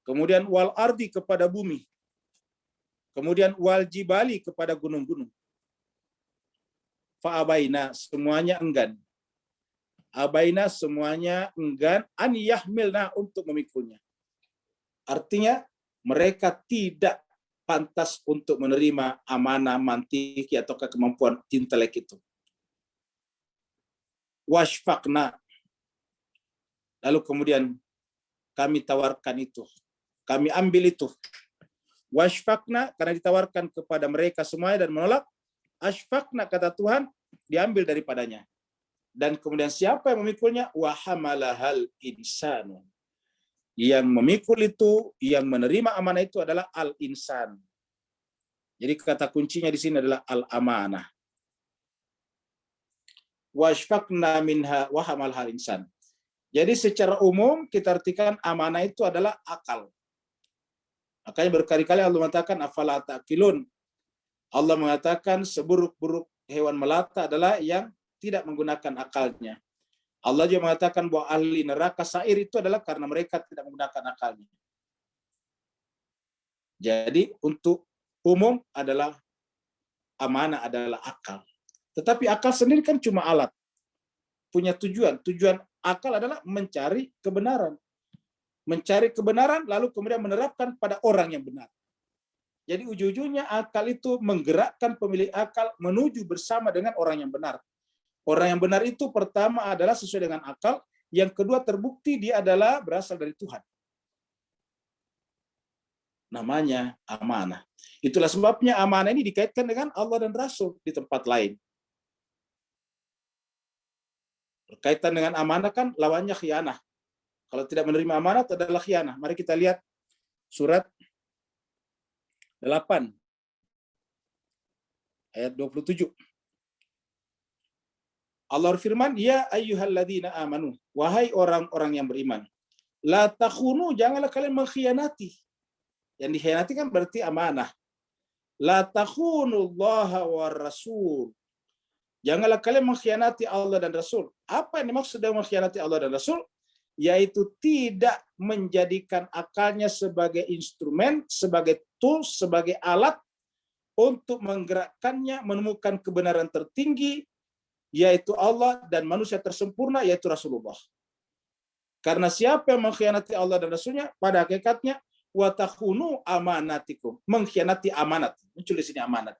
Kemudian wal ardi kepada bumi. Kemudian wal jibali kepada gunung-gunung. Fa'abaina semuanya enggan. Abaina semuanya enggan an yahmilna untuk memikulnya. Artinya mereka tidak pantas untuk menerima amanah mantiki atau kemampuan intelek itu. Washfaqna. Lalu kemudian kami tawarkan itu. Kami ambil itu. Washfaqna karena ditawarkan kepada mereka semuanya dan menolak. Ashfaqna kata Tuhan diambil daripadanya. Dan kemudian siapa yang memikulnya? Wa hamalahal insanu. Yang memikul itu, yang menerima amanah itu adalah al-insan. Jadi kata kuncinya di sini adalah al-amanah. Washfaqna minha wa hamalahal insan. Jadi secara umum kita artikan amanah itu adalah akal. Makanya berkali-kali Allah mengatakan afala ta'qilun. Allah mengatakan seburuk-buruk hewan melata adalah yang tidak menggunakan akalnya. Allah juga mengatakan bahwa ahli neraka sa'ir itu adalah karena mereka tidak menggunakan akalnya. Jadi untuk umum adalah amanah adalah akal. Tetapi akal sendiri kan cuma alat. Punya tujuan. Tujuan akal adalah mencari kebenaran. Mencari kebenaran lalu kemudian menerapkan pada orang yang benar. Jadi ujung-ujungnya akal itu menggerakkan pemilik akal menuju bersama dengan orang yang benar. Orang yang benar itu pertama adalah sesuai dengan akal, yang kedua terbukti dia adalah berasal dari Tuhan. Namanya amanah. Itulah sebabnya amanah ini dikaitkan dengan Allah dan Rasul di tempat lain. Berkaitan dengan amanah kan lawannya khianah. Kalau tidak menerima amanah adalah khianah. Mari kita lihat surat 8 ayat 27. Allah berfirman, ya ayyuhalladzina amanu, wahai orang-orang yang beriman, la takhunu, janganlah kalian mengkhianati. Yang dikhianati kan berarti amanah. La takhunullaha war rasul. Janganlah kalian mengkhianati Allah dan Rasul. Apa yang dimaksud dengan mengkhianati Allah dan Rasul? Yaitu tidak menjadikan akalnya sebagai instrumen, sebagai tools, sebagai alat untuk menggerakkannya menemukan kebenaran tertinggi, yaitu Allah, dan manusia tersempurna, yaitu Rasulullah. Karena siapa yang mengkhianati Allah dan Rasulnya, pada hakikatnya wa takhunu amanatikum, mengkhianati amanat. Muncul di sini amanat.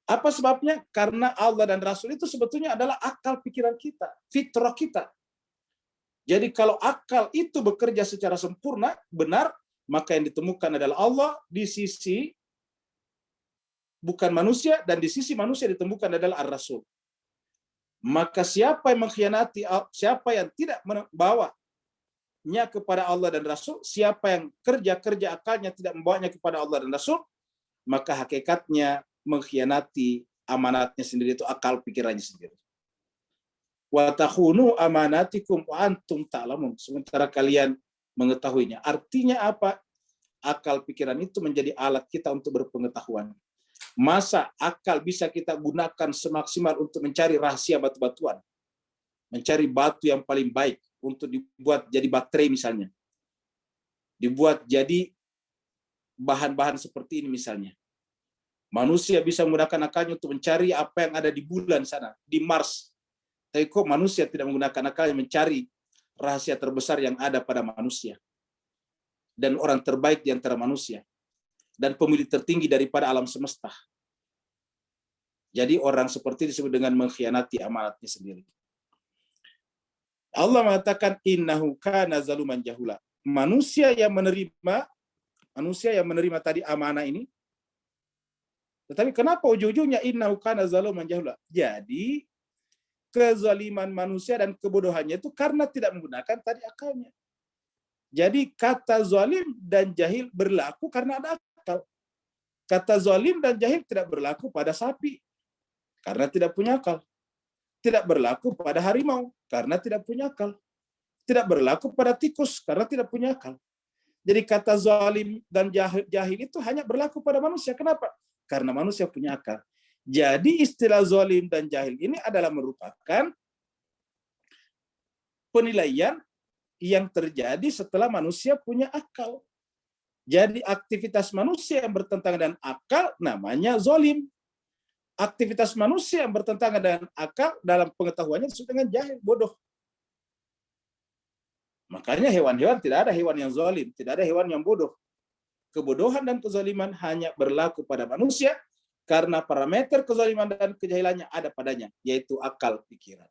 Apa sebabnya? Karena Allah dan Rasul itu sebetulnya adalah akal pikiran kita, fitrah kita. Jadi kalau akal itu bekerja secara sempurna, benar, maka yang ditemukan adalah Allah di sisi bukan manusia, dan di sisi manusia ditemukan adalah Ar-Rasul. Maka siapa yang mengkhianati, siapa yang tidak membawanya kepada Allah dan Rasul, siapa yang kerja akalnya tidak membawanya kepada Allah dan Rasul, maka hakikatnya mengkhianati amanatnya sendiri, itu akal pikirannya sendiri. Wa takhunu amanatikum wa antum ta'lamun, sementara kalian mengetahuinya. Artinya apa? Akal pikiran itu menjadi alat kita untuk berpengetahuan. Masa akal bisa kita gunakan semaksimal untuk mencari rahasia batu-batuan, mencari batu yang paling baik untuk dibuat jadi baterai misalnya, dibuat jadi bahan-bahan seperti ini misalnya. Manusia bisa menggunakan akalnya untuk mencari apa yang ada di bulan sana, di Mars. Tapi kok manusia tidak menggunakan akalnya mencari rahasia terbesar yang ada pada manusia, dan orang terbaik di antara manusia, dan pemilik tertinggi daripada alam semesta. Jadi orang seperti disebut dengan mengkhianati amanatnya sendiri. Allah mengatakan innahu kana zaluman jahula. Manusia yang menerima tadi amanah ini. Tetapi kenapa ujung-ujungnya innahu kana zaluman jahula? Jadi kezaliman manusia dan kebodohannya itu karena tidak menggunakan tadi akalnya. Jadi kata zalim dan jahil berlaku karena ada akal. Kata zalim dan jahil tidak berlaku pada sapi karena tidak punya akal. Tidak berlaku pada harimau karena tidak punya akal. Tidak berlaku pada tikus karena tidak punya akal. Jadi kata zalim dan jahil itu hanya berlaku pada manusia. Kenapa? Karena manusia punya akal. Jadi istilah zalim dan jahil ini adalah merupakan penilaian yang terjadi setelah manusia punya akal. Jadi aktivitas manusia yang bertentangan dengan akal namanya zalim. Aktivitas manusia yang bertentangan dengan akal dalam pengetahuannya disebut dengan jahil, bodoh. Makanya hewan-hewan, tidak ada hewan yang zalim, tidak ada hewan yang bodoh. Kebodohan dan kezaliman hanya berlaku pada manusia karena parameter kezaliman dan kejahilannya ada padanya, yaitu akal pikiran.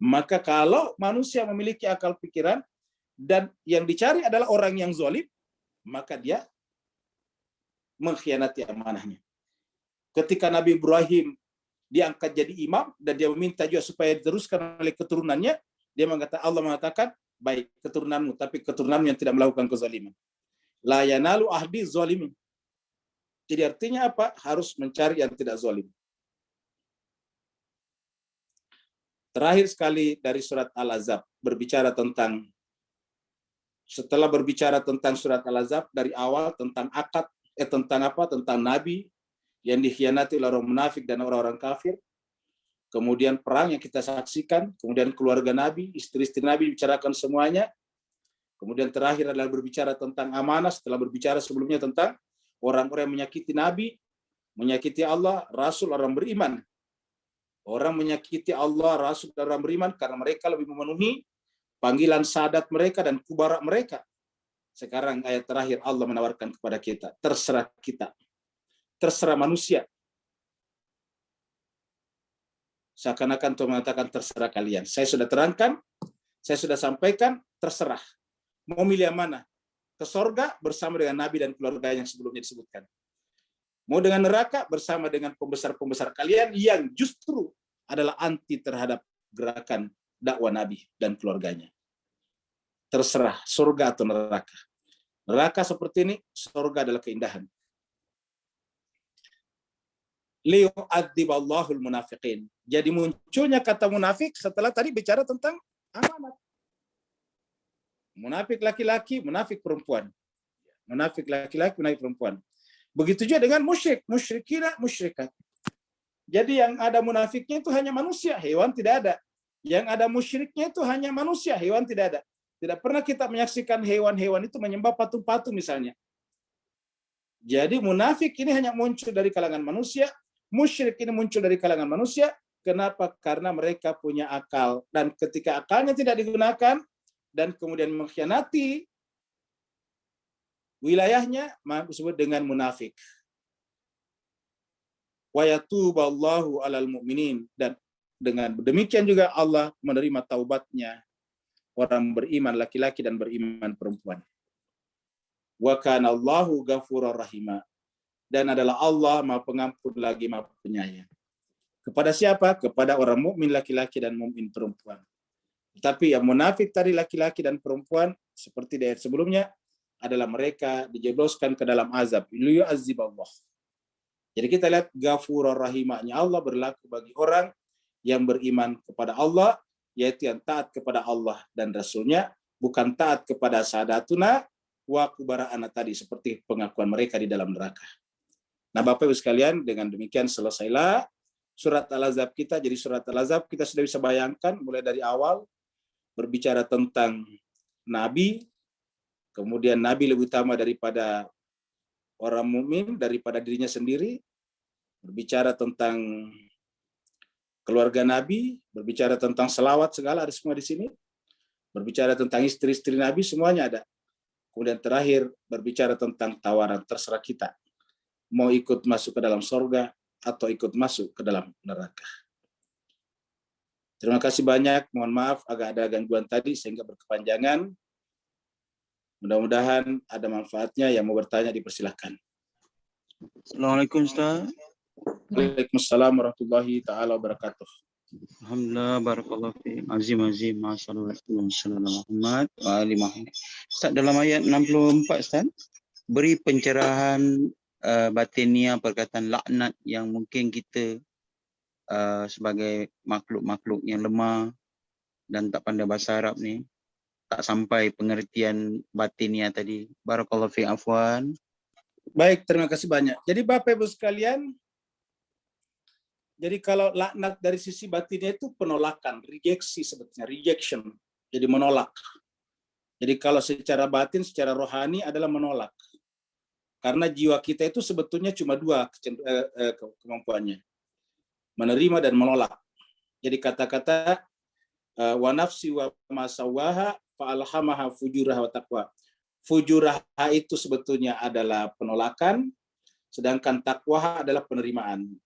Maka kalau manusia memiliki akal pikiran dan yang dicari adalah orang yang zalim, maka dia mengkhianati amanahnya. Ketika Nabi Ibrahim diangkat jadi imam dan dia meminta juga supaya diteruskan oleh keturunannya, Allah mengatakan, baik keturunanmu, tapi keturunanmu yang tidak melakukan kezaliman. La yanalu ahdi zalimin. Jadi artinya apa? Harus mencari yang tidak zalim. Terakhir sekali dari surat Al-Ahzab berbicara tentang, setelah berbicara tentang surat Al-Ahzab dari awal tentang akad, tentang apa? Tentang Nabi yang dikhianati oleh orang munafik dan orang-orang kafir. Kemudian perang yang kita saksikan, kemudian keluarga Nabi, istri-istri Nabi dibicarakan semuanya. Kemudian terakhir adalah berbicara tentang amanah, setelah berbicara sebelumnya tentang orang-orang yang menyakiti Nabi, menyakiti Allah, Rasul, orang beriman. Orang menyakiti Allah, Rasul, dan orang beriman karena mereka lebih memenuhi panggilan sadat mereka dan kubarak mereka. Sekarang ayat terakhir Allah menawarkan kepada kita, terserah kita. Terserah manusia. Seakan-akan Tuhan mengatakan terserah kalian. Saya sudah terangkan, saya sudah sampaikan, terserah. Mau milih yang mana? Ke sorga bersama dengan Nabi dan keluarga yang sebelumnya disebutkan. Mau dengan neraka bersama dengan pembesar-pembesar kalian yang justru adalah anti terhadap gerakan dakwah Nabi dan keluarganya. Terserah surga atau neraka. Neraka seperti ini, surga adalah keindahan. Liyu'adziballahul munafiqin. Jadi munculnya kata munafik setelah tadi bicara tentang amanat. Munafik laki-laki, munafik perempuan. Munafik laki-laki, munafik perempuan. Begitu juga dengan musyrik, musyrikina, musyrikat. Jadi yang ada munafiknya itu hanya manusia, hewan tidak ada. Yang ada musyriknya itu hanya manusia, hewan tidak ada. Tidak pernah kita menyaksikan hewan-hewan itu menyembah patung-patung misalnya. Jadi munafik ini hanya muncul dari kalangan manusia, musyrik ini muncul dari kalangan manusia. Kenapa? Karena mereka punya akal. Dan ketika akalnya tidak digunakan, dan kemudian mengkhianati wilayahnya, maka disebut dengan munafik. Wa yatuballahu alal mu'minin, dan dengan demikian juga Allah menerima taubatnya orang beriman laki-laki dan beriman perempuan. Wa kana Allahu ghafurur rahima, dan adalah Allah Maha Pengampun lagi Maha Penyayang. Kepada siapa? Kepada orang mukmin laki-laki dan mukmin perempuan. Tapi yang munafik tadi laki-laki dan perempuan seperti di ayat sebelumnya adalah mereka dijebloskan ke dalam azab. Liyu'azzib Allah. Jadi kita lihat Ghafurur Rahimahnya Allah berlaku bagi orang yang beriman kepada Allah, yaitu yang taat kepada Allah dan Rasulnya, bukan taat kepada sadatuna wa kubara'ana tadi, seperti pengakuan mereka di dalam neraka. Nah Bapak Ibu sekalian, dengan demikian selesailah surat Al-Ahzab kita. Jadi surat Al-Ahzab kita sudah bisa bayangkan mulai dari awal berbicara tentang Nabi, kemudian Nabi lebih utama daripada orang mukmin, daripada dirinya sendiri, berbicara tentang keluarga Nabi, berbicara tentang selawat segala ada semua di sini, berbicara tentang istri-istri Nabi semuanya ada. Kemudian terakhir berbicara tentang tawaran, terserah kita mau ikut masuk ke dalam surga atau ikut masuk ke dalam neraka. Terima kasih banyak, mohon maaf agak ada gangguan tadi sehingga berkepanjangan. Mudah-mudahan ada manfaatnya, yang mau bertanya dipersilahkan. Assalamualaikum Ustaz. Waalaikumsalam warahmatullahi taala wabarakatuh. Alhamdulillah, barakallahu fi azim, masyaallah, Muhammad wa ali Muhammad. Ustaz, dalam ayat 64 Ustaz, beri pencerahan batiniah perkataan laknat yang mungkin kita sebagai makhluk-makhluk yang lemah dan tak pandai bahasa Arab ni tak sampai pengertian batiniah tadi. Barakallahu fi afwan. Baik, terima kasih banyak. Jadi Bapak Ibu sekalian, jadi kalau laknat dari sisi batinnya itu penolakan, rejeksi sebetulnya, rejection. Jadi menolak. Jadi kalau secara batin, secara rohani adalah menolak. Karena jiwa kita itu sebetulnya cuma dua kemampuannya. Menerima dan menolak. Jadi kata-kata wa nafsi wa ma sawwaha fa alhamaha fujuraha wa taqwa. Fujuraha itu sebetulnya adalah penolakan, sedangkan taqwa adalah penerimaan.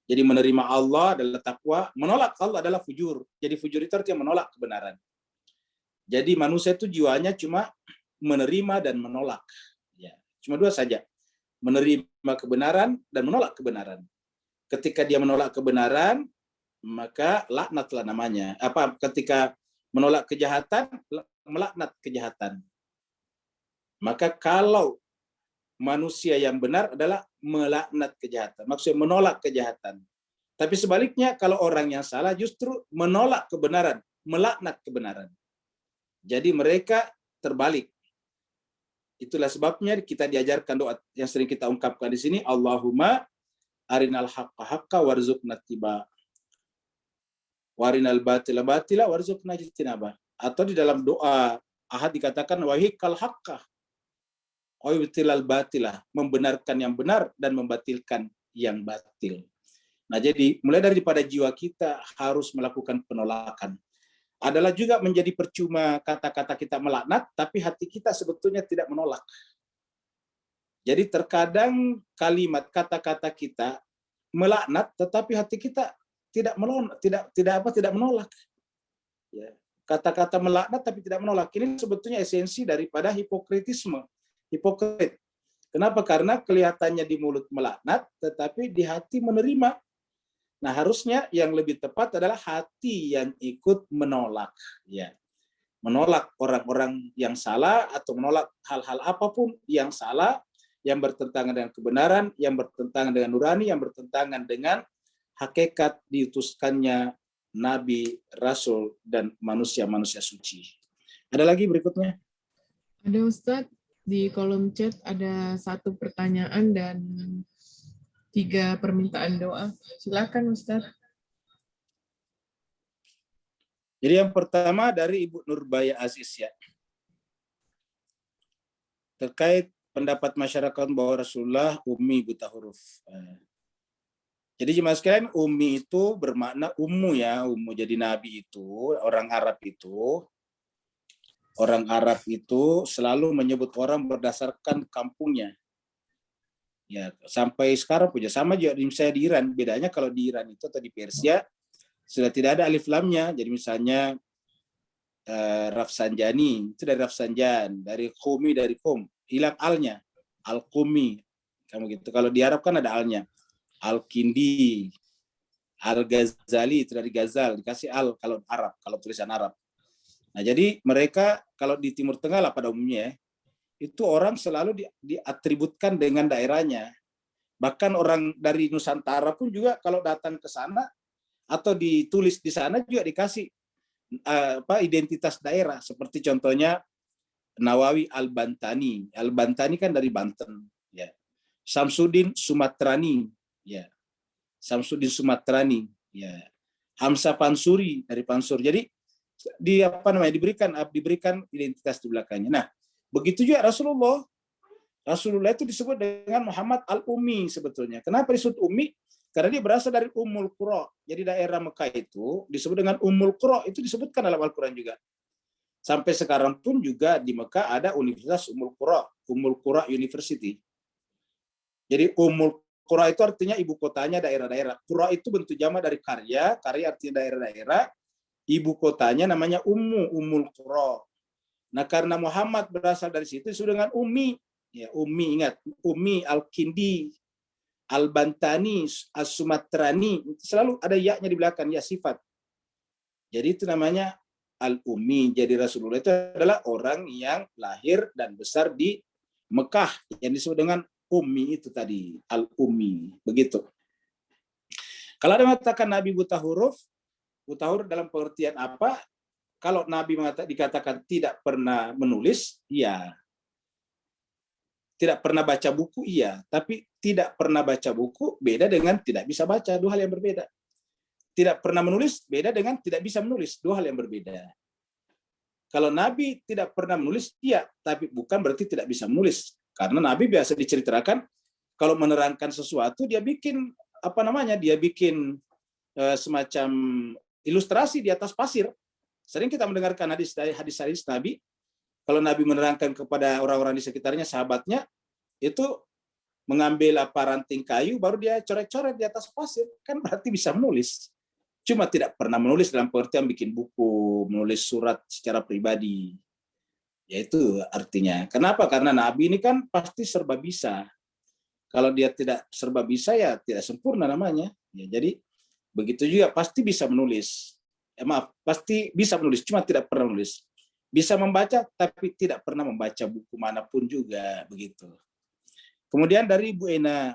Jadi menerima Allah adalah takwa, menolak Allah adalah fujur. Jadi fujur itu artinya menolak kebenaran. Jadi manusia itu jiwanya cuma menerima dan menolak. Ya, cuma dua saja. Menerima kebenaran dan menolak kebenaran. Ketika dia menolak kebenaran, maka laknatlah namanya. Ketika menolak kejahatan, melaknat kejahatan. Maka kalau manusia yang benar adalah melaknat kejahatan. Maksudnya menolak kejahatan. Tapi sebaliknya kalau orang yang salah justru menolak kebenaran, melaknat kebenaran. Jadi mereka terbalik. Itulah sebabnya kita diajarkan doa yang sering kita ungkapkan di sini, Allahumma arinal haqqa haqqa warzuqna tiba. Warinal batila batila warzuqna jitinaba. Atau di dalam doa Ahad dikatakan wahiqal haqqa wayutilal batilah, membenarkan yang benar dan membatilkan yang batil. Nah, jadi mulai daripada jiwa kita harus melakukan penolakan. Adalah juga menjadi percuma kata-kata kita melaknat, tapi hati kita sebetulnya tidak menolak. Jadi terkadang kalimat kata-kata kita melaknat, tetapi hati kita tidak menolak. Ya. Kata-kata melaknat tapi tidak menolak. Ini sebetulnya esensi daripada hipokritisme. Hipokrit. Kenapa? Karena kelihatannya di mulut melaknat, tetapi di hati menerima. Nah, harusnya yang lebih tepat adalah hati yang ikut menolak. Ya. Menolak orang-orang yang salah atau menolak hal-hal apapun yang salah, yang bertentangan dengan kebenaran, yang bertentangan dengan nurani, yang bertentangan dengan hakikat diutuskannya Nabi, Rasul, dan manusia-manusia suci. Ada lagi berikutnya? Ada Ustadz, di kolom chat ada 1 pertanyaan dan 3 permintaan doa. Silakan Ustadz. Jadi yang pertama dari Ibu Nurbaya Aziz ya. Terkait pendapat masyarakat bahwa Rasulullah ummi buta huruf. Jadi jemaah sekalian, ummi itu bermakna ummu ya, ummu. Jadi Nabi itu, orang Arab itu selalu menyebut orang berdasarkan kampungnya. Ya, sampai sekarang punya sama juga misalnya di Iran. Bedanya kalau di Iran itu atau di Persia sudah tidak ada alif lamnya. Jadi misalnya Rafsanjani itu dari Rafsanjan, dari Qumi dari Qum, hilang alnya, Al-Qumi. Kamu gitu. Kalau di Arab kan ada alnya. Al-Kindi, Al-Ghazali itu dari Ghazal, dikasih al kalau Arab, kalau tulisan Arab. Nah, jadi mereka kalau di Timur Tengah lah pada umumnya, itu orang selalu diatributkan dengan daerahnya. Bahkan orang dari Nusantara pun juga kalau datang ke sana atau ditulis di sana juga dikasih identitas daerah. Seperti contohnya Nawawi Al-Bantani. Al-Bantani kan dari Banten. Ya. Samsudin Sumatrani. Ya. Samsudin Sumatrani. Ya. Hamzah Pansuri dari Pansur. Jadi diberikan identitas di belakangnya. Nah, begitu juga Rasulullah. Rasulullah itu disebut dengan Muhammad Al-Ummi sebetulnya. Kenapa disebut Ummi? Karena dia berasal dari Ummul Qura. Jadi daerah Mekah itu disebut dengan Ummul Qura. Itu disebutkan dalam Al-Quran juga. Sampai sekarang pun juga di Mekah ada Universitas Ummul Qura University. Jadi Ummul Qura itu artinya ibu kotanya daerah-daerah. Qura itu bentuk jama dari karya artinya daerah-daerah. Ibu kotanya namanya Ummul Qura. Nah, karena Muhammad berasal dari situ disebut dengan Ummi. Ya, Ummi, ingat, Ummi Al-Kindi, Al-Bantani, As-Sumatrani, selalu ada ya-nya di belakang, ya sifat. Jadi itu namanya Al-Ummi. Jadi Rasulullah itu adalah orang yang lahir dan besar di Mekah, yang disebut dengan Ummi itu tadi, Al-Ummi, begitu. Kalau ada mengatakan Nabi buta huruf dalam pengertian apa? Kalau Nabi dikatakan tidak pernah menulis, iya. Tidak pernah baca buku, iya. Tapi tidak pernah baca buku beda dengan tidak bisa baca, dua hal yang berbeda. Tidak pernah menulis beda dengan tidak bisa menulis, dua hal yang berbeda. Kalau Nabi tidak pernah menulis, iya. Tapi bukan berarti tidak bisa menulis. Karena Nabi biasa diceritakan, kalau menerangkan sesuatu, dia bikin, dia bikin semacam ilustrasi di atas pasir. Sering kita mendengarkan hadis-hadis Nabi, kalau Nabi menerangkan kepada orang-orang di sekitarnya, sahabatnya, itu mengambil ranting kayu, baru dia coret-coret di atas pasir, kan berarti bisa menulis. Cuma tidak pernah menulis dalam pengertian bikin buku, menulis surat secara pribadi. Yaitu artinya. Kenapa? Karena Nabi ini kan pasti serba bisa. Kalau dia tidak serba bisa, ya tidak sempurna namanya. Ya, jadi begitu juga pasti bisa menulis. Pasti bisa menulis, cuma tidak pernah menulis. Bisa membaca, tapi tidak pernah membaca buku manapun juga, begitu. Kemudian dari Bu Ena,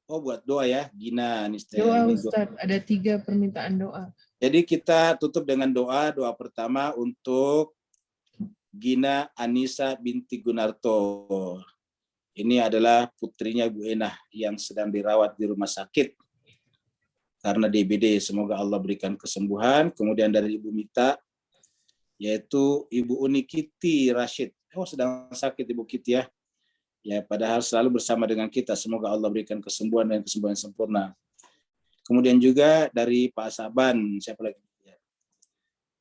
buat doa ya, Gina. Doa Ustadz, ada 3 permintaan doa. Jadi kita tutup dengan doa pertama untuk Gina Anissa binti Gunarto. Ini adalah putrinya Bu Ena yang sedang dirawat di rumah sakit karena DBD. Semoga Allah berikan kesembuhan. Kemudian dari Ibu Mita, yaitu Ibu Uni Kiti Rashid. Sedang sakit Ibu Kiti ya. Ya, padahal selalu bersama dengan kita. Semoga Allah berikan kesembuhan dan kesembuhan sempurna. Kemudian juga dari Pak Saban, siapa lagi?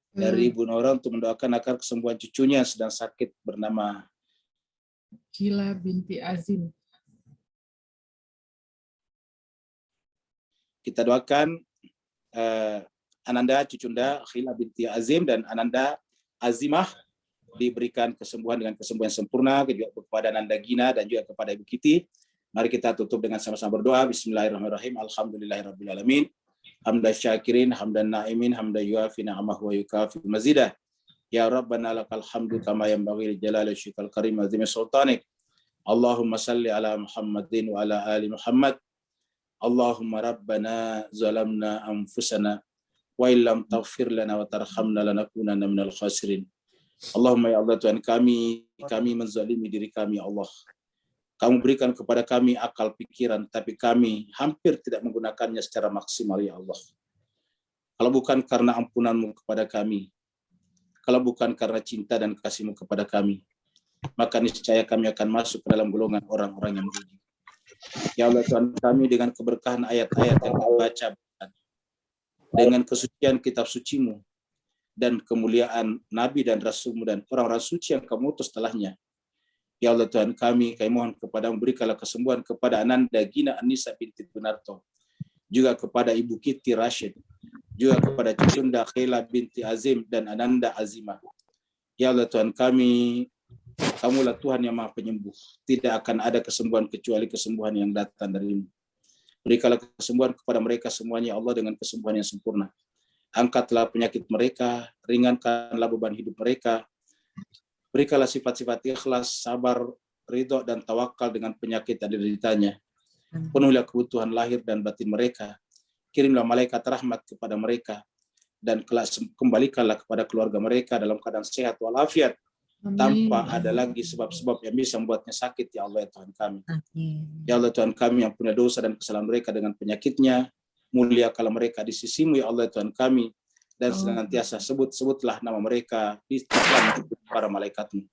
Dari Ibu Nora untuk mendoakan agar kesembuhan cucunya yang sedang sakit bernama Gila binti Azim. Kita doakan Ananda Cucunda Khila binti Azim dan Ananda Azimah diberikan kesembuhan dengan kesembuhan sempurna, juga kepada Nanda Gina dan juga kepada Ibu Kiti. Mari kita tutup dengan sama-sama berdoa. Bismillahirrahmanirrahim. Alhamdulillahirrahmanirrahim. Hamdan syakirin, hamdan na'imin, hamdan yuafi na'amah wa yukafi mazidah. Ya Rabbana lakal hamdu kama yanbaghi li jalali syikal karim azimi sultanik. Allahumma salli ala Muhammadin wa ala ali Muhammad. Allahumma Rabbana zalamna anfusana wa illam taghfir lana wa tarhamna lanakunanna minal khasirin. Allahumma ya Allah Tuhan kami menzalimi diri kami ya Allah. Kamu berikan kepada kami akal pikiran, tapi kami hampir tidak menggunakannya secara maksimal ya Allah. Kalau bukan karena ampunanmu kepada kami, kalau bukan karena cinta dan kasihmu kepada kami, maka niscaya kami akan masuk ke dalam golongan orang-orang yang merugi. Ya Allah Tuhan kami, dengan keberkahan ayat-ayat yang kami baca, dengan kesucian kitab sucimu, dan kemuliaan Nabi dan Rasulmu dan orang-orang suci yang kamu utus setelahnya. Ya Allah Tuhan kami mohon kepada berikanlah kesembuhan kepada Ananda Gina Anissa binti Gunarto, juga kepada Ibu Kiti Rashid, juga kepada Cucunda Khila binti Azim dan Ananda Azimah. Ya Allah Tuhan kami, Kamulah Tuhan yang Maha Penyembuh. Tidak akan ada kesembuhan kecuali kesembuhan yang datang darimu. Berikanlah kesembuhan kepada mereka semuanya, ya Allah, dengan kesembuhan yang sempurna. Angkatlah penyakit mereka, ringankanlah beban hidup mereka. Berikanlah sifat-sifat ikhlas, sabar, ridho, dan tawakal dengan penyakit yang dideritanya. Penuhilah kebutuhan lahir dan batin mereka. Kirimlah malaikat rahmat kepada mereka. Dan kembalikanlah kepada keluarga mereka dalam keadaan sehat walafiat. Tanpa ada lagi sebab-sebab yang bisa membuatnya sakit, ya Allah, ya Tuhan kami. Ya Allah, Tuhan kami, yang punya dosa dan kesalahan mereka dengan penyakitnya, muliakanlah mereka di sisimu, ya Allah, Tuhan kami, dan senantiasa sebut-sebutlah nama mereka di dalam para malaikatmu.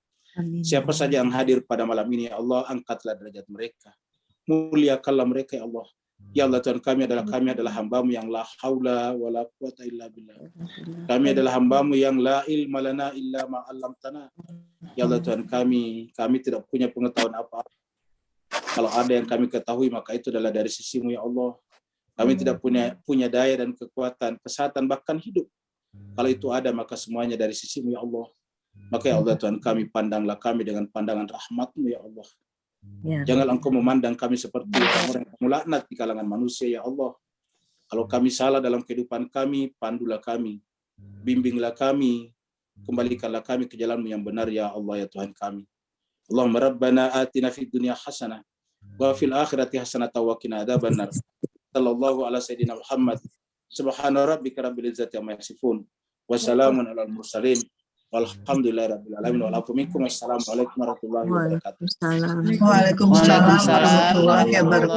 Siapa saja yang hadir pada malam ini, ya Allah, angkatlah derajat mereka, muliakanlah mereka, ya Allah. Ya Allah, Tuhan kami adalah hamba-Mu yang la haula wala quwata illa billah. Kami adalah hamba-Mu yang la ilma lana illa ma 'allamtana. Ya Allah, Tuhan kami tidak punya pengetahuan apa-apa. Kalau ada yang kami ketahui, maka itu adalah dari sisi-Mu, ya Allah. Kami tidak punya daya dan kekuatan, kesehatan, bahkan hidup. Kalau itu ada, maka semuanya dari sisi-Mu, ya Allah. Maka ya Allah, Tuhan kami, pandanglah kami dengan pandangan rahmat-Mu, ya Allah. Jangan Engkau memandang kami seperti orang yang kamu laknat di kalangan manusia, ya Allah. Kalau kami salah dalam kehidupan kami, pandulah kami, bimbinglah kami, kembalikanlah kami ke jalan-Mu yang benar, ya Allah, ya Tuhan kami. Allahumma rabbana atina fid dunya hasanah wa fil akhirati hasanah wa qina adzabannar. Sallallahu ala sayyidina Muhammad. Subhana rabbika rabbil izzati amma yasifun. Wa salamun alal mursalin. Walhamdulillahirabbil alamin. Wa assalamualaikum warahmatullahi wabarakatuh. Waalaikumsalam warahmatullahi wabarakatuh.